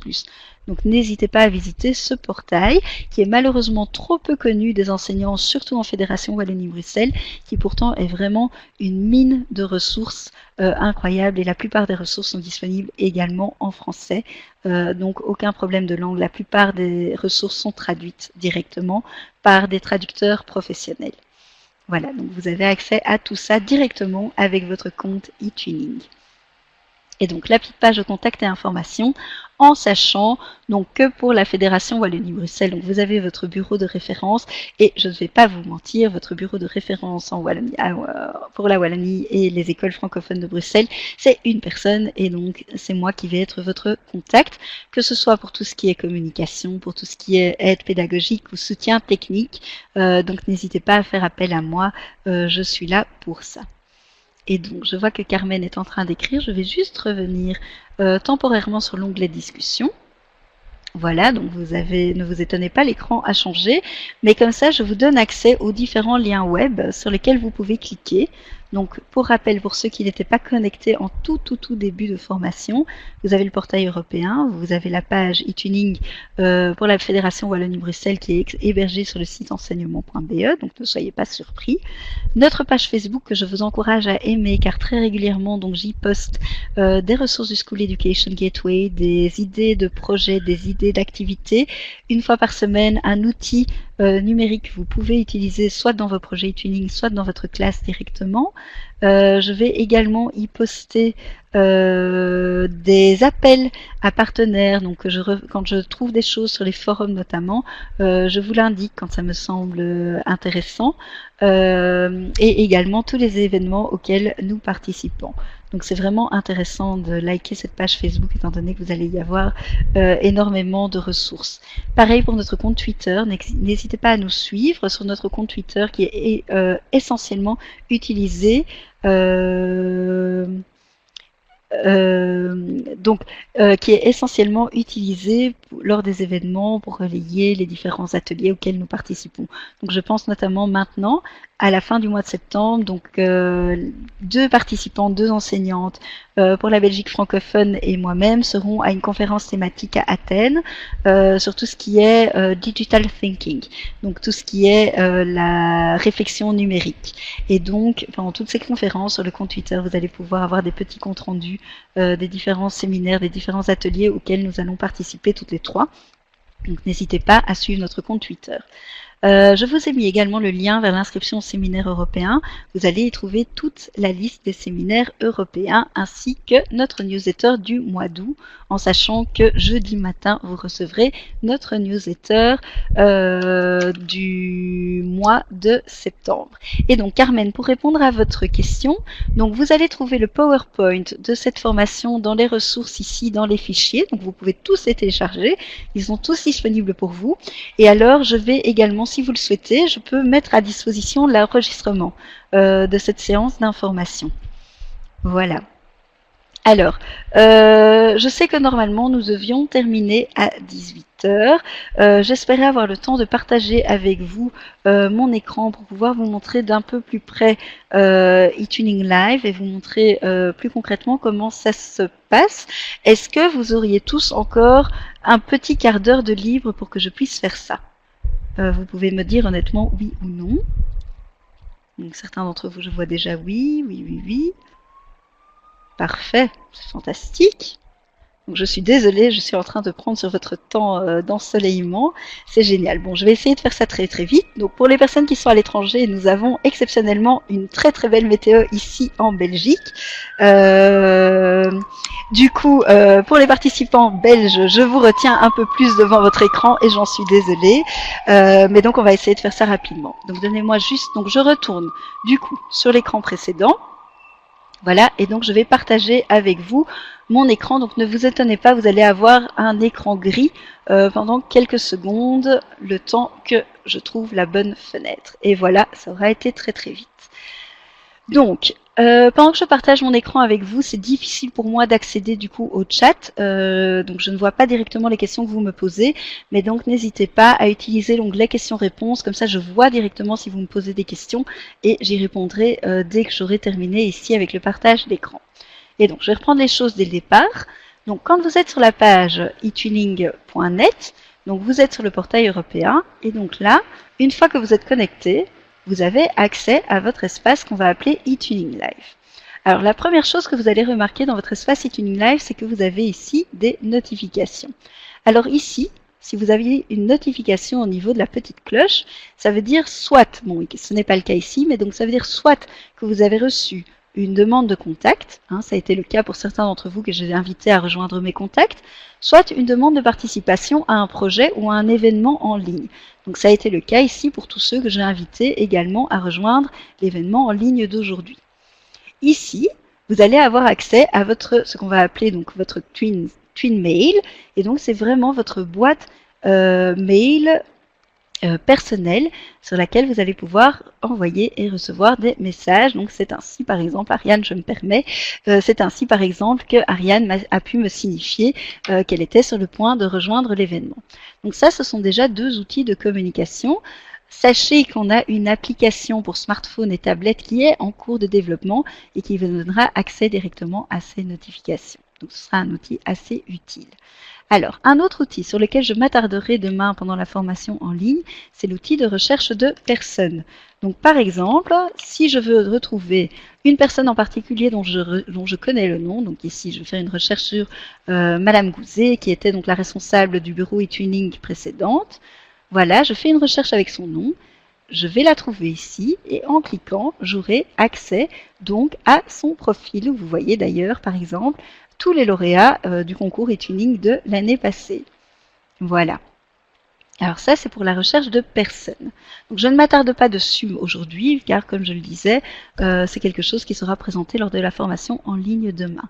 Donc n'hésitez pas à visiter ce portail qui est malheureusement trop peu connu des enseignants, surtout en Fédération Wallonie-Bruxelles, qui pourtant est vraiment une mine de ressources incroyables et la plupart des ressources sont disponibles également en français. Donc aucun problème de langue, la plupart des ressources sont traduites directement par des traducteurs professionnels. Voilà, donc vous avez accès à tout ça directement avec votre compte eTwinning. Et donc la petite page de contact et information, en sachant donc que pour la Fédération Wallonie-Bruxelles, donc vous avez votre bureau de référence et je ne vais pas vous mentir, votre bureau de référence en Wallonie, pour la Wallonie et les écoles francophones de Bruxelles, c'est une personne et donc c'est moi qui vais être votre contact, que ce soit pour tout ce qui est communication, pour tout ce qui est aide pédagogique ou soutien technique. Donc n'hésitez pas à faire appel à moi, je suis là pour ça. Et donc, je vois que Carmen est en train d'écrire. Je vais juste revenir temporairement sur l'onglet discussion. Voilà, donc ne vous étonnez pas, l'écran a changé. Mais comme ça, je vous donne accès aux différents liens web sur lesquels vous pouvez cliquer. Donc, pour rappel, pour ceux qui n'étaient pas connectés en tout début de formation, vous avez le portail européen, vous avez la page eTwinning pour la Fédération Wallonie-Bruxelles qui est hébergée sur le site enseignement.be, donc ne soyez pas surpris. Notre page Facebook que je vous encourage à aimer car très régulièrement donc j'y poste des ressources du School Education Gateway, des idées de projets, des idées d'activités. Une fois par semaine, un outil numérique que vous pouvez utiliser soit dans vos projets eTwinning, soit dans votre classe directement. Je vais également y poster des appels à partenaires, donc quand je trouve des choses sur les forums notamment, je vous l'indique quand ça me semble intéressant, et également tous les événements auxquels nous participons. Donc c'est vraiment intéressant de liker cette page Facebook étant donné que vous allez y avoir énormément de ressources. Pareil pour notre compte Twitter, n'hésitez pas à nous suivre sur notre compte Twitter qui est essentiellement utilisé qui est essentiellement utilisé lors des événements pour relayer les différents ateliers auxquels nous participons. Donc je pense notamment maintenant à la fin du mois de septembre, donc 2 participantes, 2 enseignantes pour la Belgique francophone et moi-même seront à une conférence thématique à Athènes sur tout ce qui est digital thinking, donc tout ce qui est la réflexion numérique. Et donc pendant toutes ces conférences sur le compte Twitter, vous allez pouvoir avoir des petits comptes rendus des différents séminaires, des différents ateliers auxquels nous allons participer toutes les 3. Donc n'hésitez pas à suivre notre compte Twitter. Je vous ai mis également le lien vers l'inscription au séminaire européen. Vous allez y trouver toute la liste des séminaires européens ainsi que notre newsletter du mois d'août, en sachant que jeudi matin, vous recevrez notre newsletter du mois de septembre. Et donc, Carmen, pour répondre à votre question, donc vous allez trouver le PowerPoint de cette formation dans les ressources ici, dans les fichiers. Donc, vous pouvez tous les télécharger. Ils sont tous disponibles pour vous. Et alors, je vais également si vous le souhaitez, je peux mettre à disposition l'enregistrement de cette séance d'information. Voilà. Alors, je sais que normalement nous devions terminer à 18h. J'espérais avoir le temps de partager avec vous mon écran pour pouvoir vous montrer d'un peu plus près eTuning Live et vous montrer plus concrètement comment ça se passe. Est-ce que vous auriez tous encore un petit quart d'heure de libre pour que je puisse faire ça? Vous pouvez me dire honnêtement oui ou non. Donc certains d'entre vous, je vois déjà oui, oui, oui, oui. Parfait, c'est fantastique. Donc je suis désolée, je suis en train de prendre sur votre temps d'ensoleillement. C'est génial. Bon, je vais essayer de faire ça très très vite. Donc pour les personnes qui sont à l'étranger, nous avons exceptionnellement une très très belle météo ici en Belgique. Du coup, pour les participants belges, je vous retiens un peu plus devant votre écran et j'en suis désolée. Mais donc on va essayer de faire ça rapidement. Donc donnez-moi juste, donc je retourne du coup sur l'écran précédent. Voilà, et donc je vais partager avec vous mon écran. Donc ne vous étonnez pas, vous allez avoir un écran gris pendant quelques secondes, le temps que je trouve la bonne fenêtre. Et voilà, ça aura été très très vite. Donc, pendant que je partage mon écran avec vous, c'est difficile pour moi d'accéder du coup au chat. Donc je ne vois pas directement les questions que vous me posez, mais donc n'hésitez pas à utiliser l'onglet questions-réponses, comme ça je vois directement si vous me posez des questions et j'y répondrai dès que j'aurai terminé ici avec le partage d'écran. Et donc je vais reprendre les choses dès le départ. Donc quand vous êtes sur la page etuning.net, donc vous êtes sur le portail européen et donc là, une fois que vous êtes connecté, vous avez accès à votre espace qu'on va appeler eTuning Live. Alors la première chose que vous allez remarquer dans votre espace eTuning Live, c'est que vous avez ici des notifications. Alors ici, si vous avez une notification au niveau de la petite cloche, ça veut dire soit, bon ce n'est pas le cas ici, mais donc ça veut dire soit que vous avez reçu une demande de contact, hein, ça a été le cas pour certains d'entre vous que j'ai invité à rejoindre mes contacts, soit une demande de participation à un projet ou à un événement en ligne. Donc ça a été le cas ici pour tous ceux que j'ai invités également à rejoindre l'événement en ligne d'aujourd'hui. Ici, vous allez avoir accès à votre, ce qu'on va appeler donc votre Twin Mail, et donc c'est vraiment votre boîte mail personnelle sur laquelle vous allez pouvoir envoyer et recevoir des messages. Donc c'est ainsi par exemple, Ariane, je me permets, c'est ainsi par exemple que Ariane a pu me signifier qu'elle était sur le point de rejoindre l'événement. Donc ça, ce sont déjà deux outils de communication. Sachez qu'on a une application pour smartphone et tablette qui est en cours de développement et qui vous donnera accès directement à ces notifications. Donc ce sera un outil assez utile. Alors, un autre outil sur lequel je m'attarderai demain pendant la formation en ligne, c'est l'outil de recherche de personnes. Donc, par exemple, si je veux retrouver une personne en particulier dont je connais le nom, donc ici, je vais faire une recherche sur Madame Gouzet, qui était donc la responsable du bureau eTuning précédente. Voilà, je fais une recherche avec son nom. Je vais la trouver ici et en cliquant, j'aurai accès donc à son profil. Vous voyez d'ailleurs, par exemple, tous les lauréats du concours eTuning de l'année passée. Voilà. Alors ça, c'est pour la recherche de personnes. Donc je ne m'attarde pas dessus aujourd'hui, car comme je le disais, c'est quelque chose qui sera présenté lors de la formation en ligne demain.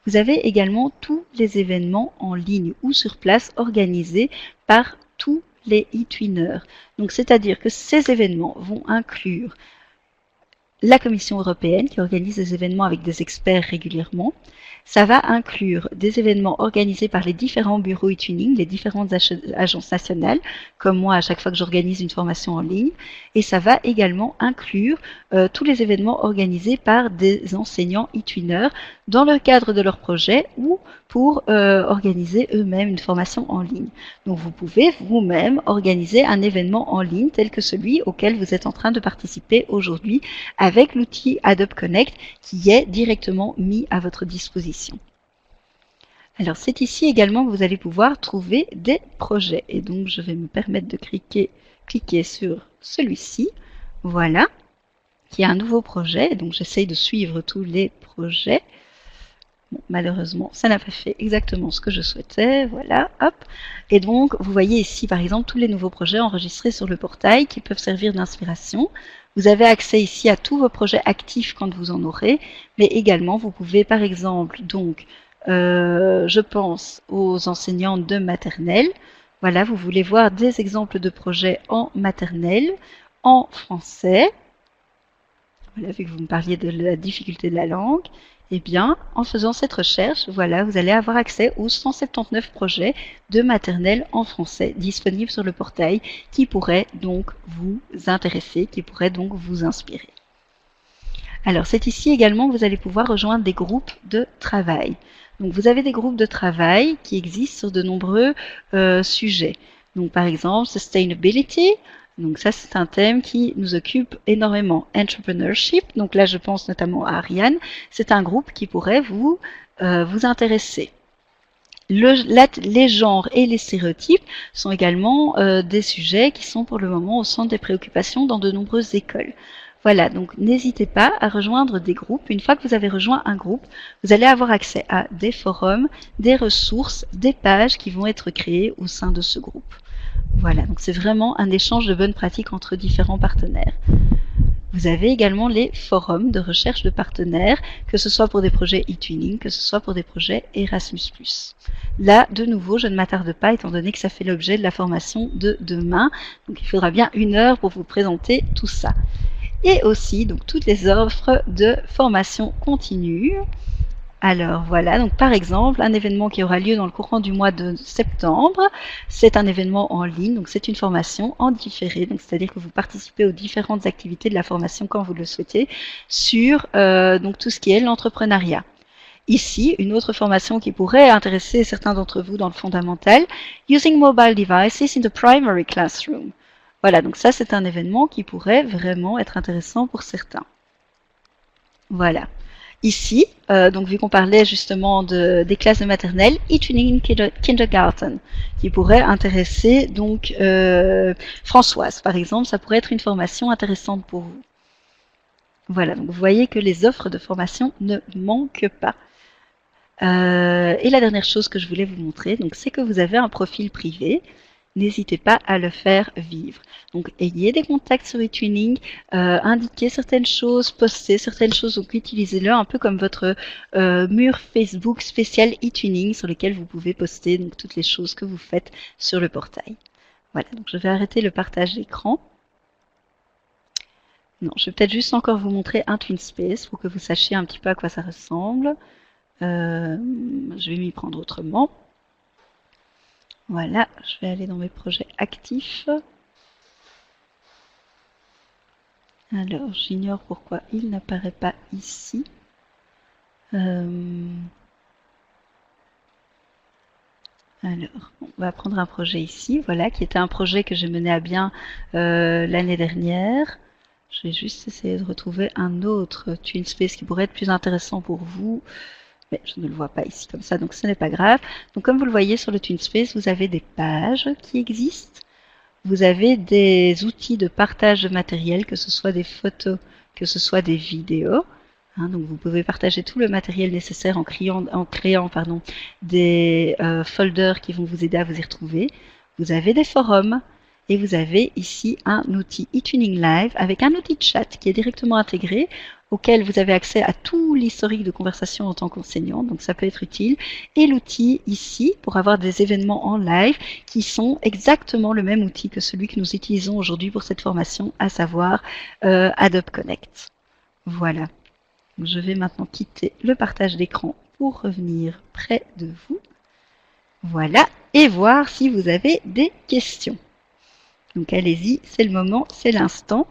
Vous avez également tous les événements en ligne ou sur place organisés par tous les eTwiners. Donc c'est-à-dire que ces événements vont inclure la Commission européenne qui organise des événements avec des experts régulièrement. Ça va inclure des événements organisés par les différents bureaux eTuning, les différentes agences nationales, comme moi à chaque fois que j'organise une formation en ligne. Et ça va également inclure tous les événements organisés par des enseignants eTwiners dans le cadre de leur projet ou pour organiser eux-mêmes une formation en ligne. Donc vous pouvez vous-même organiser un événement en ligne tel que celui auquel vous êtes en train de participer aujourd'hui avec l'outil Adobe Connect qui est directement mis à votre disposition. Alors c'est ici également que vous allez pouvoir trouver des projets. Et donc je vais me permettre de cliquer sur celui-ci, voilà, qui est un nouveau projet. Donc j'essaye de suivre tous les projets. Bon, malheureusement, ça n'a pas fait exactement ce que je souhaitais. Voilà, hop. Et donc, vous voyez ici, par exemple, tous les nouveaux projets enregistrés sur le portail qui peuvent servir d'inspiration. Vous avez accès ici à tous vos projets actifs quand vous en aurez, mais également, vous pouvez, par exemple, donc, je pense aux enseignants de maternelle. Voilà, vous voulez voir des exemples de projets en maternelle, en français. Voilà, vu que vous me parliez de la difficulté de la langue, eh bien, en faisant cette recherche, voilà, vous allez avoir accès aux 179 projets de maternelle en français disponibles sur le portail qui pourraient donc vous intéresser, qui pourraient donc vous inspirer. Alors, c'est ici également que vous allez pouvoir rejoindre des groupes de travail. Donc, vous avez des groupes de travail qui existent sur de nombreux sujets. Donc, par exemple, Sustainability. Donc, ça, c'est un thème qui nous occupe énormément. Entrepreneurship. Donc, là, je pense notamment à Ariane. C'est un groupe qui pourrait vous intéresser. Les genres et les stéréotypes sont également des sujets qui sont pour le moment au centre des préoccupations dans de nombreuses écoles. Voilà, donc n'hésitez pas à rejoindre des groupes. Une fois que vous avez rejoint un groupe, vous allez avoir accès à des forums, des ressources, des pages qui vont être créées au sein de ce groupe. Voilà, donc c'est vraiment un échange de bonnes pratiques entre différents partenaires. Vous avez également les forums de recherche de partenaires, que ce soit pour des projets e-twinning, que ce soit pour des projets Erasmus+. Là, de nouveau, je ne m'attarde pas, étant donné que ça fait l'objet de la formation de demain. Donc il faudra bien 1 heure pour vous présenter tout ça. Et aussi donc toutes les offres de formation continue. Alors voilà, donc par exemple, un événement qui aura lieu dans le courant du mois de septembre, c'est un événement en ligne, donc c'est une formation en différé, donc c'est-à-dire que vous participez aux différentes activités de la formation quand vous le souhaitez, sur donc tout ce qui est l'entrepreneuriat. Ici, une autre formation qui pourrait intéresser certains d'entre vous dans le fondamental, Using Mobile Devices in the Primary Classroom. Voilà, donc ça c'est un événement qui pourrait vraiment être intéressant pour certains. Voilà. Ici, donc vu qu'on parlait justement des classes de maternelle, e-twinning kindergarten, qui pourrait intéresser donc Françoise, par exemple, ça pourrait être une formation intéressante pour vous. Voilà, donc vous voyez que les offres de formation ne manquent pas. Et la dernière chose que je voulais vous montrer, donc c'est que vous avez un profil privé. N'hésitez pas à le faire vivre. Donc, ayez des contacts sur eTwinning, indiquez certaines choses, postez certaines choses, donc utilisez-le un peu comme votre mur Facebook spécial eTwinning sur lequel vous pouvez poster donc, toutes les choses que vous faites sur le portail. Voilà, donc je vais arrêter le partage d'écran. Non, je vais peut-être juste encore vous montrer un TwinSpace pour que vous sachiez un petit peu à quoi ça ressemble. Je vais m'y prendre autrement. Voilà, je vais aller dans mes projets actifs. Alors, j'ignore pourquoi il n'apparaît pas ici. Alors, on va prendre un projet ici, voilà, qui était un projet que j'ai mené à bien l'année dernière. Je vais juste essayer de retrouver un autre TwinSpace qui pourrait être plus intéressant pour vous. Mais je ne le vois pas ici comme ça, donc ce n'est pas grave. Donc comme vous le voyez sur le TwinSpace, vous avez des pages qui existent. Vous avez des outils de partage de matériel, que ce soit des photos, que ce soit des vidéos. Hein, donc vous pouvez partager tout le matériel nécessaire en créant des folders qui vont vous aider à vous y retrouver. Vous avez des forums. Et vous avez ici un outil eTwinning Live avec un outil de chat qui est directement intégré, auquel vous avez accès à tout l'historique de conversation en tant qu'enseignant, donc ça peut être utile. Et l'outil ici, pour avoir des événements en live, qui sont exactement le même outil que celui que nous utilisons aujourd'hui pour cette formation, à savoir Adobe Connect. Voilà. Je vais maintenant quitter le partage d'écran pour revenir près de vous. Voilà, et voir si vous avez des questions. Donc allez-y, c'est le moment, c'est l'instant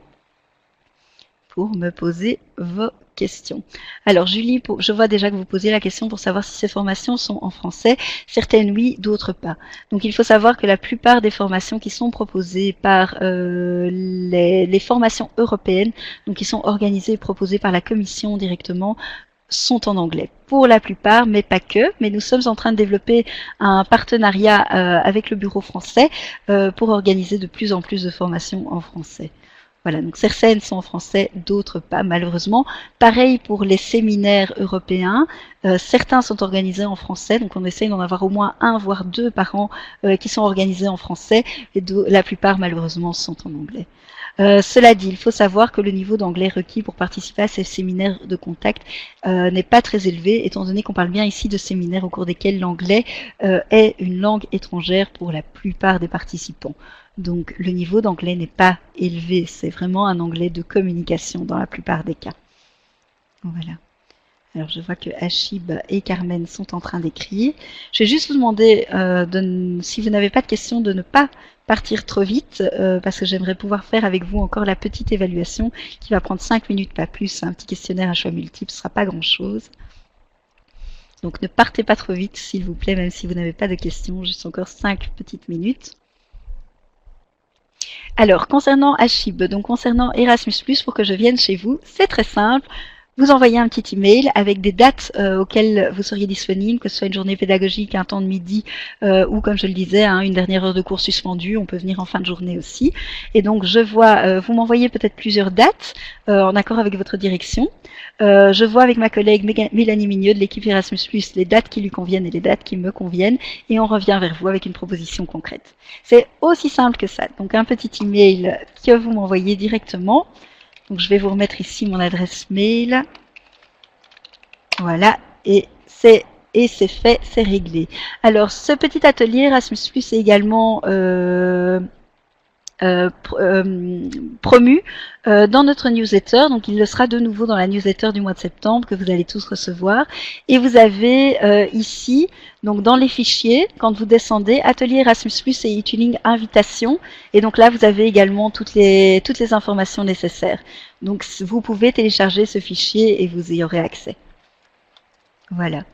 pour me poser vos questions. Alors Julie, je vois déjà que vous posiez la question pour savoir si ces formations sont en français. Certaines oui, d'autres pas. Donc il faut savoir que la plupart des formations qui sont proposées par les formations européennes, donc qui sont organisées et proposées par la Commission directement, sont en anglais, pour la plupart, mais pas que. Mais nous sommes en train de développer un partenariat avec le bureau français pour organiser de plus en plus de formations en français. Voilà, donc certaines sont en français, d'autres pas, malheureusement. Pareil pour les séminaires européens. Certains sont organisés en français, donc on essaye d'en avoir au moins un, voire deux par an qui sont organisés en français, et la plupart, malheureusement, sont en anglais. Cela dit, il faut savoir que le niveau d'anglais requis pour participer à ces séminaires de contact n'est pas très élevé, étant donné qu'on parle bien ici de séminaires au cours desquels l'anglais est une langue étrangère pour la plupart des participants. Donc le niveau d'anglais n'est pas élevé, c'est vraiment un anglais de communication dans la plupart des cas. Voilà. Alors je vois que Achib et Carmen sont en train d'écrire. Je vais juste vous demander, si vous n'avez pas de questions, de ne pas partir trop vite, parce que j'aimerais pouvoir faire avec vous encore la petite évaluation qui va prendre 5 minutes, pas plus. Un petit questionnaire à choix multiples, ce ne sera pas grand-chose. Donc ne partez pas trop vite, s'il vous plaît, même si vous n'avez pas de questions, juste encore 5 petites minutes. Alors, concernant Achib, donc concernant Erasmus+, pour que je vienne chez vous, c'est très simple. Vous envoyez un petit email avec des dates auxquelles vous seriez disponible, que ce soit une journée pédagogique, un temps de midi, ou comme je le disais, une dernière heure de cours suspendue, on peut venir en fin de journée aussi. Et donc je vois, vous m'envoyez peut-être plusieurs dates en accord avec votre direction. Je vois avec ma collègue Mélanie Migneux de l'équipe Erasmus+, les dates qui lui conviennent et les dates qui me conviennent, et on revient vers vous avec une proposition concrète. C'est aussi simple que ça. Donc un petit email que vous m'envoyez directement. Donc je vais vous remettre ici mon adresse mail. Voilà, et c'est fait, c'est réglé. Alors ce petit atelier Erasmus+ est également promu dans notre newsletter, donc il le sera de nouveau dans la newsletter du mois de septembre que vous allez tous recevoir. Et vous avez ici, donc dans les fichiers, quand vous descendez, atelier Erasmus+ et e-tuning invitation, et donc là vous avez également toutes les informations nécessaires. Donc vous pouvez télécharger ce fichier et vous y aurez accès. Voilà.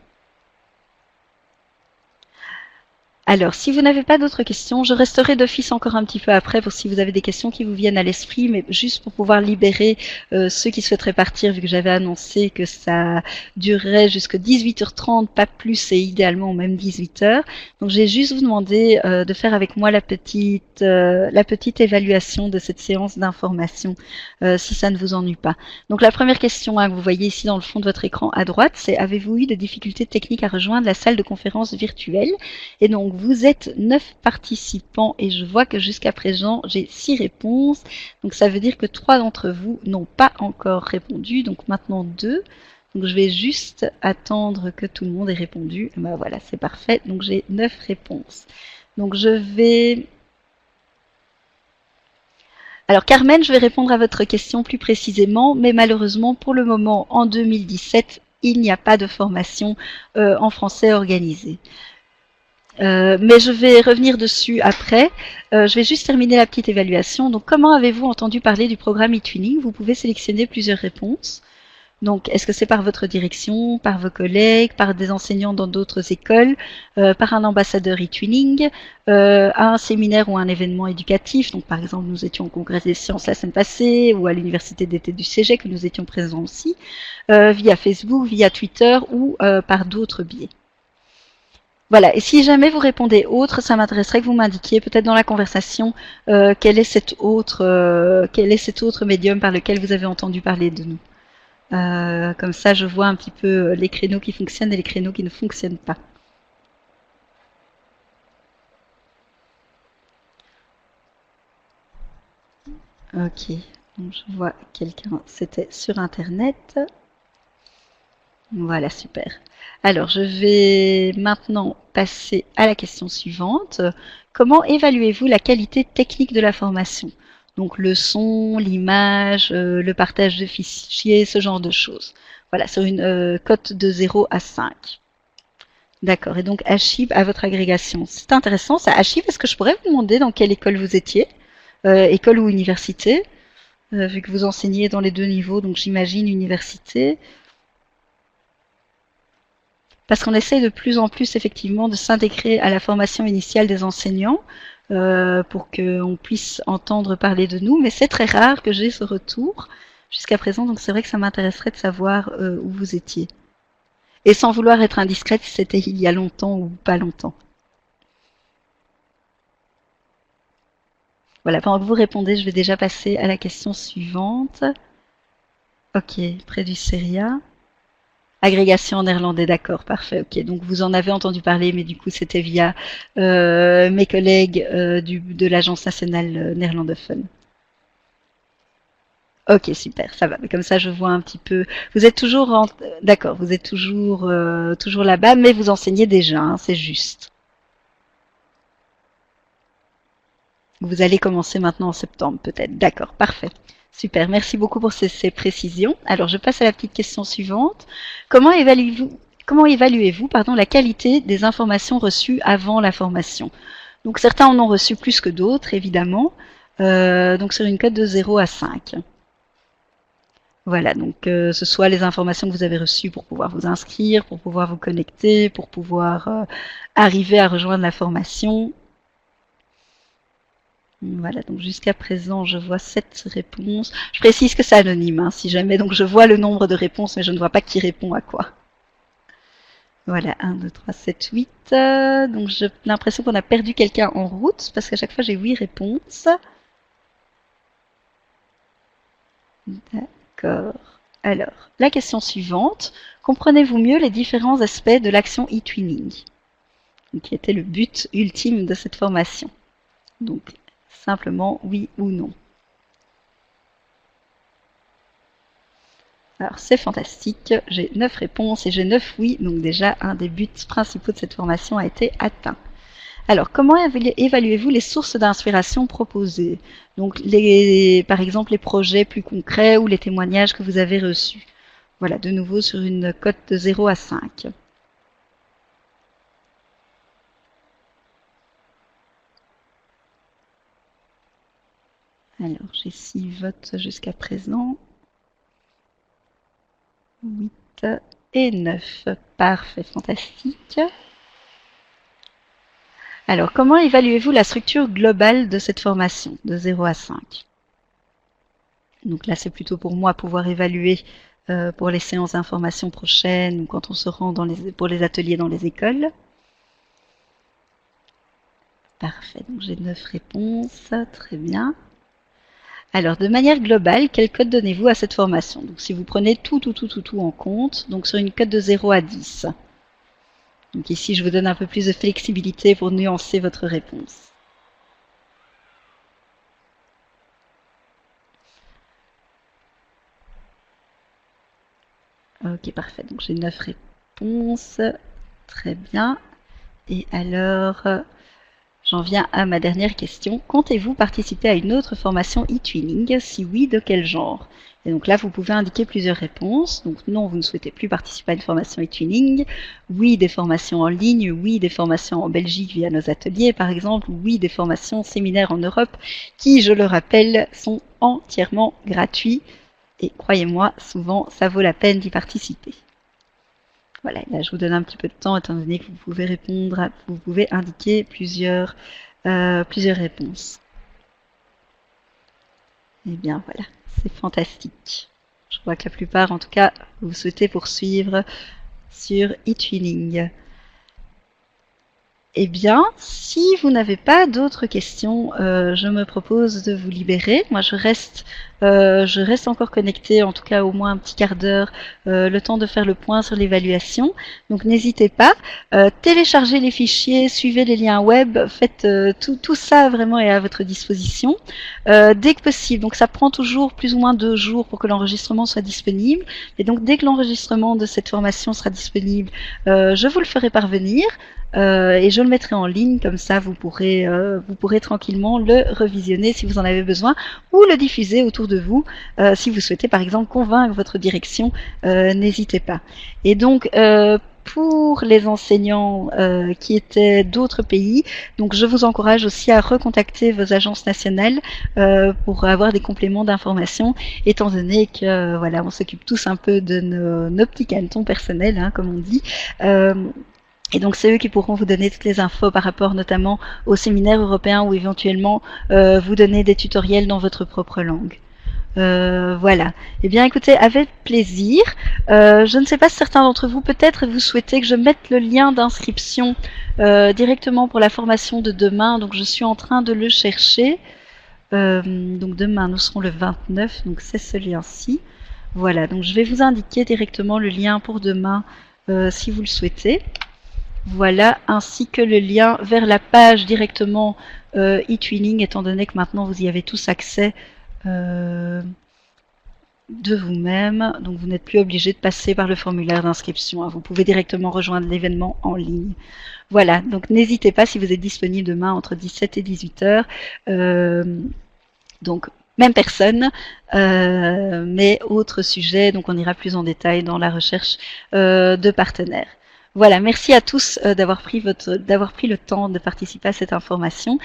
Alors, si vous n'avez pas d'autres questions, je resterai d'office encore un petit peu après pour si vous avez des questions qui vous viennent à l'esprit, mais juste pour pouvoir libérer ceux qui souhaiteraient partir, vu que j'avais annoncé que ça durerait jusqu'à 18h30, pas plus, et idéalement même 18h. Donc, j'ai juste vous demandé de faire avec moi la petite évaluation de cette séance d'information, si ça ne vous ennuie pas. Donc, la première question que vous voyez ici dans le fond de votre écran à droite, c'est: avez-vous eu des difficultés techniques à rejoindre la salle de conférence virtuelle? Et donc, vous êtes 9 participants et je vois que jusqu'à présent, j'ai 6 réponses. Donc, ça veut dire que 3 d'entre vous n'ont pas encore répondu. Donc, maintenant 2. Donc, je vais juste attendre que tout le monde ait répondu. Et ben voilà, c'est parfait. Donc, j'ai 9 réponses. Donc, je vais... Alors, Carmen, je vais répondre à votre question plus précisément, mais malheureusement, pour le moment, en 2017, il n'y a pas de formation en français organisée. Mais je vais revenir dessus après. Je vais juste terminer la petite évaluation. Donc, comment avez-vous entendu parler du programme e-tuning? Vous pouvez sélectionner plusieurs réponses. Donc, est-ce que c'est par votre direction, par vos collègues, par des enseignants dans d'autres écoles, par un ambassadeur e-tuning, à un séminaire ou un événement éducatif? Donc, par exemple, nous étions au Congrès des sciences la semaine passée, ou à l'université d'été du CEGEC, que nous étions présents aussi, via Facebook, via Twitter ou par d'autres biais. Voilà, et si jamais vous répondez autre, ça m'intéresserait que vous m'indiquiez peut-être dans la conversation quel est cet autre médium par lequel vous avez entendu parler de nous. Comme ça, je vois un petit peu les créneaux qui fonctionnent et les créneaux qui ne fonctionnent pas. Ok, donc je vois quelqu'un, c'était sur Internet. Voilà, super. Alors, je vais maintenant passer à la question suivante. Comment évaluez-vous la qualité technique de la formation? Donc, le son, l'image, le partage de fichiers, ce genre de choses. Voilà, sur une cote de 0 à 5. D'accord, et donc Achib à votre agrégation. C'est intéressant ça. Achib, est-ce que je pourrais vous demander dans quelle école vous étiez? École ou université? Vu que vous enseignez dans les deux niveaux, donc j'imagine université. Parce qu'on essaye de plus en plus effectivement de s'intégrer à la formation initiale des enseignants pour qu'on puisse entendre parler de nous, mais c'est très rare que j'ai ce retour jusqu'à présent, donc c'est vrai que ça m'intéresserait de savoir où vous étiez. Et sans vouloir être indiscrète, si c'était il y a longtemps ou pas longtemps. Voilà, pendant que vous répondez, je vais déjà passer à la question suivante. Ok, près du Seria. Agrégation en néerlandais, d'accord, parfait. Ok, donc vous en avez entendu parler, mais du coup c'était via mes collègues de l'Agence nationale néerlandophone. Ok, super, ça va. Mais comme ça, je vois un petit peu. Vous êtes toujours d'accord, vous êtes toujours là-bas, mais vous enseignez déjà, hein, c'est juste. Vous allez commencer maintenant en septembre, peut-être. D'accord, parfait. Super, merci beaucoup pour ces précisions. Alors, je passe à la petite question suivante. Comment évaluez-vous la qualité des informations reçues avant la formation? Donc, certains en ont reçu plus que d'autres, évidemment. Donc, sur une cote de 0 à 5. Voilà, donc ce soit les informations que vous avez reçues pour pouvoir vous inscrire, pour pouvoir vous connecter, pour pouvoir arriver à rejoindre la formation. Voilà, donc jusqu'à présent, je vois 7 réponses. Je précise que c'est anonyme, hein, si jamais. Donc je vois le nombre de réponses, mais je ne vois pas qui répond à quoi. Voilà, 1, 2, 3, 7, 8. Donc j'ai l'impression qu'on a perdu quelqu'un en route, parce qu'à chaque fois, j'ai 8 réponses. D'accord. Alors, la question suivante. Comprenez-vous mieux les différents aspects de l'action e-twinning, qui était le but ultime de cette formation? Donc, simplement oui ou non. Alors c'est fantastique, j'ai 9 réponses et j'ai 9 oui, donc déjà un des buts principaux de cette formation a été atteint. Alors comment évaluez-vous les sources d'inspiration proposées? Donc par exemple les projets plus concrets ou les témoignages que vous avez reçus. Voilà, de nouveau sur une cote de 0 à 5. Alors j'ai 6 votes jusqu'à présent. 8 et 9. Parfait, fantastique. Alors, comment évaluez-vous la structure globale de cette formation, de 0 à 5? Donc là, c'est plutôt pour moi pouvoir évaluer pour les séances d'information prochaines ou quand on se rend pour les ateliers dans les écoles. Parfait, donc j'ai 9 réponses, très bien. Alors, de manière globale, quelle cote donnez-vous à cette formation? Donc, si vous prenez tout en compte, donc sur une cote de 0 à 10. Donc ici, je vous donne un peu plus de flexibilité pour nuancer votre réponse. Ok, parfait. Donc j'ai 9 réponses. Très bien. Et alors, j'en viens à ma dernière question. Comptez-vous participer à une autre formation e-twinning? Si oui, de quel genre? Et donc là, vous pouvez indiquer plusieurs réponses. Donc non, vous ne souhaitez plus participer à une formation e-twinning. Oui, des formations en ligne. Oui, des formations en Belgique via nos ateliers, par exemple. Oui, des formations séminaires en Europe qui, je le rappelle, sont entièrement gratuits. Et croyez-moi, souvent, ça vaut la peine d'y participer. Voilà, là je vous donne un petit peu de temps étant donné que vous pouvez répondre, vous pouvez indiquer plusieurs réponses. Eh bien voilà, c'est fantastique. Je vois que la plupart, en tout cas, vous souhaitez poursuivre sur eTwinning. Eh bien, si vous n'avez pas d'autres questions, je me propose de vous libérer. Moi, je reste encore connectée, en tout cas au moins un petit quart d'heure, le temps de faire le point sur l'évaluation. Donc, n'hésitez pas. Téléchargez les fichiers, suivez les liens web, faites tout ça vraiment est à votre disposition. Dès que possible, donc ça prend toujours plus ou moins 2 jours pour que l'enregistrement soit disponible. Et donc, dès que l'enregistrement de cette formation sera disponible, je vous le ferai parvenir. Et je le mettrai en ligne, comme ça vous pourrez tranquillement le revisionner si vous en avez besoin ou le diffuser autour de vous. Si vous souhaitez par exemple convaincre votre direction, n'hésitez pas. Et donc pour les enseignants qui étaient d'autres pays, donc je vous encourage aussi à recontacter vos agences nationales pour avoir des compléments d'information, étant donné que voilà, on s'occupe tous un peu de nos petits cantons personnels, hein, comme on dit. Et donc c'est eux qui pourront vous donner toutes les infos par rapport notamment au séminaire européen ou éventuellement vous donner des tutoriels dans votre propre langue. Voilà. Eh bien écoutez, avec plaisir. Je ne sais pas si certains d'entre vous peut-être vous souhaitez que je mette le lien d'inscription directement pour la formation de demain. Donc je suis en train de le chercher. Donc demain, nous serons le 29, donc c'est ce lien-ci. Voilà, donc je vais vous indiquer directement le lien pour demain si vous le souhaitez. Voilà, ainsi que le lien vers la page directement eTwinning, étant donné que maintenant vous y avez tous accès de vous-même, donc vous n'êtes plus obligé de passer par le formulaire d'inscription, hein. Vous pouvez directement rejoindre l'événement en ligne. Voilà, donc n'hésitez pas si vous êtes disponible demain entre 17 et 18 heures. Donc même personne, mais autre sujet, donc on ira plus en détail dans la recherche de partenaires. Voilà, merci à tous d'avoir pris le temps de participer à cette information.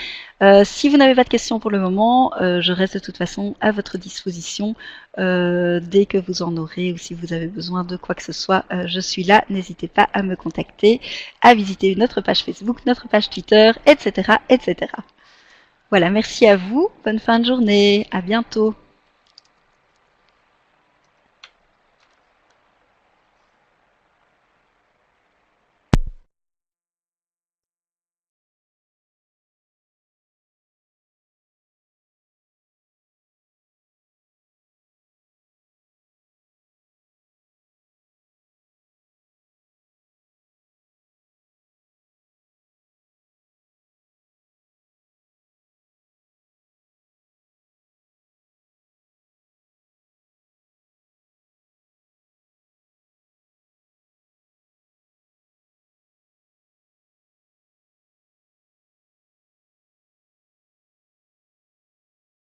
Si vous n'avez pas de questions pour le moment, je reste de toute façon à votre disposition dès que vous en aurez ou si vous avez besoin de quoi que ce soit, je suis là. N'hésitez pas à me contacter, à visiter notre page Facebook, notre page Twitter, etc., etc. Voilà, merci à vous. Bonne fin de journée. À bientôt.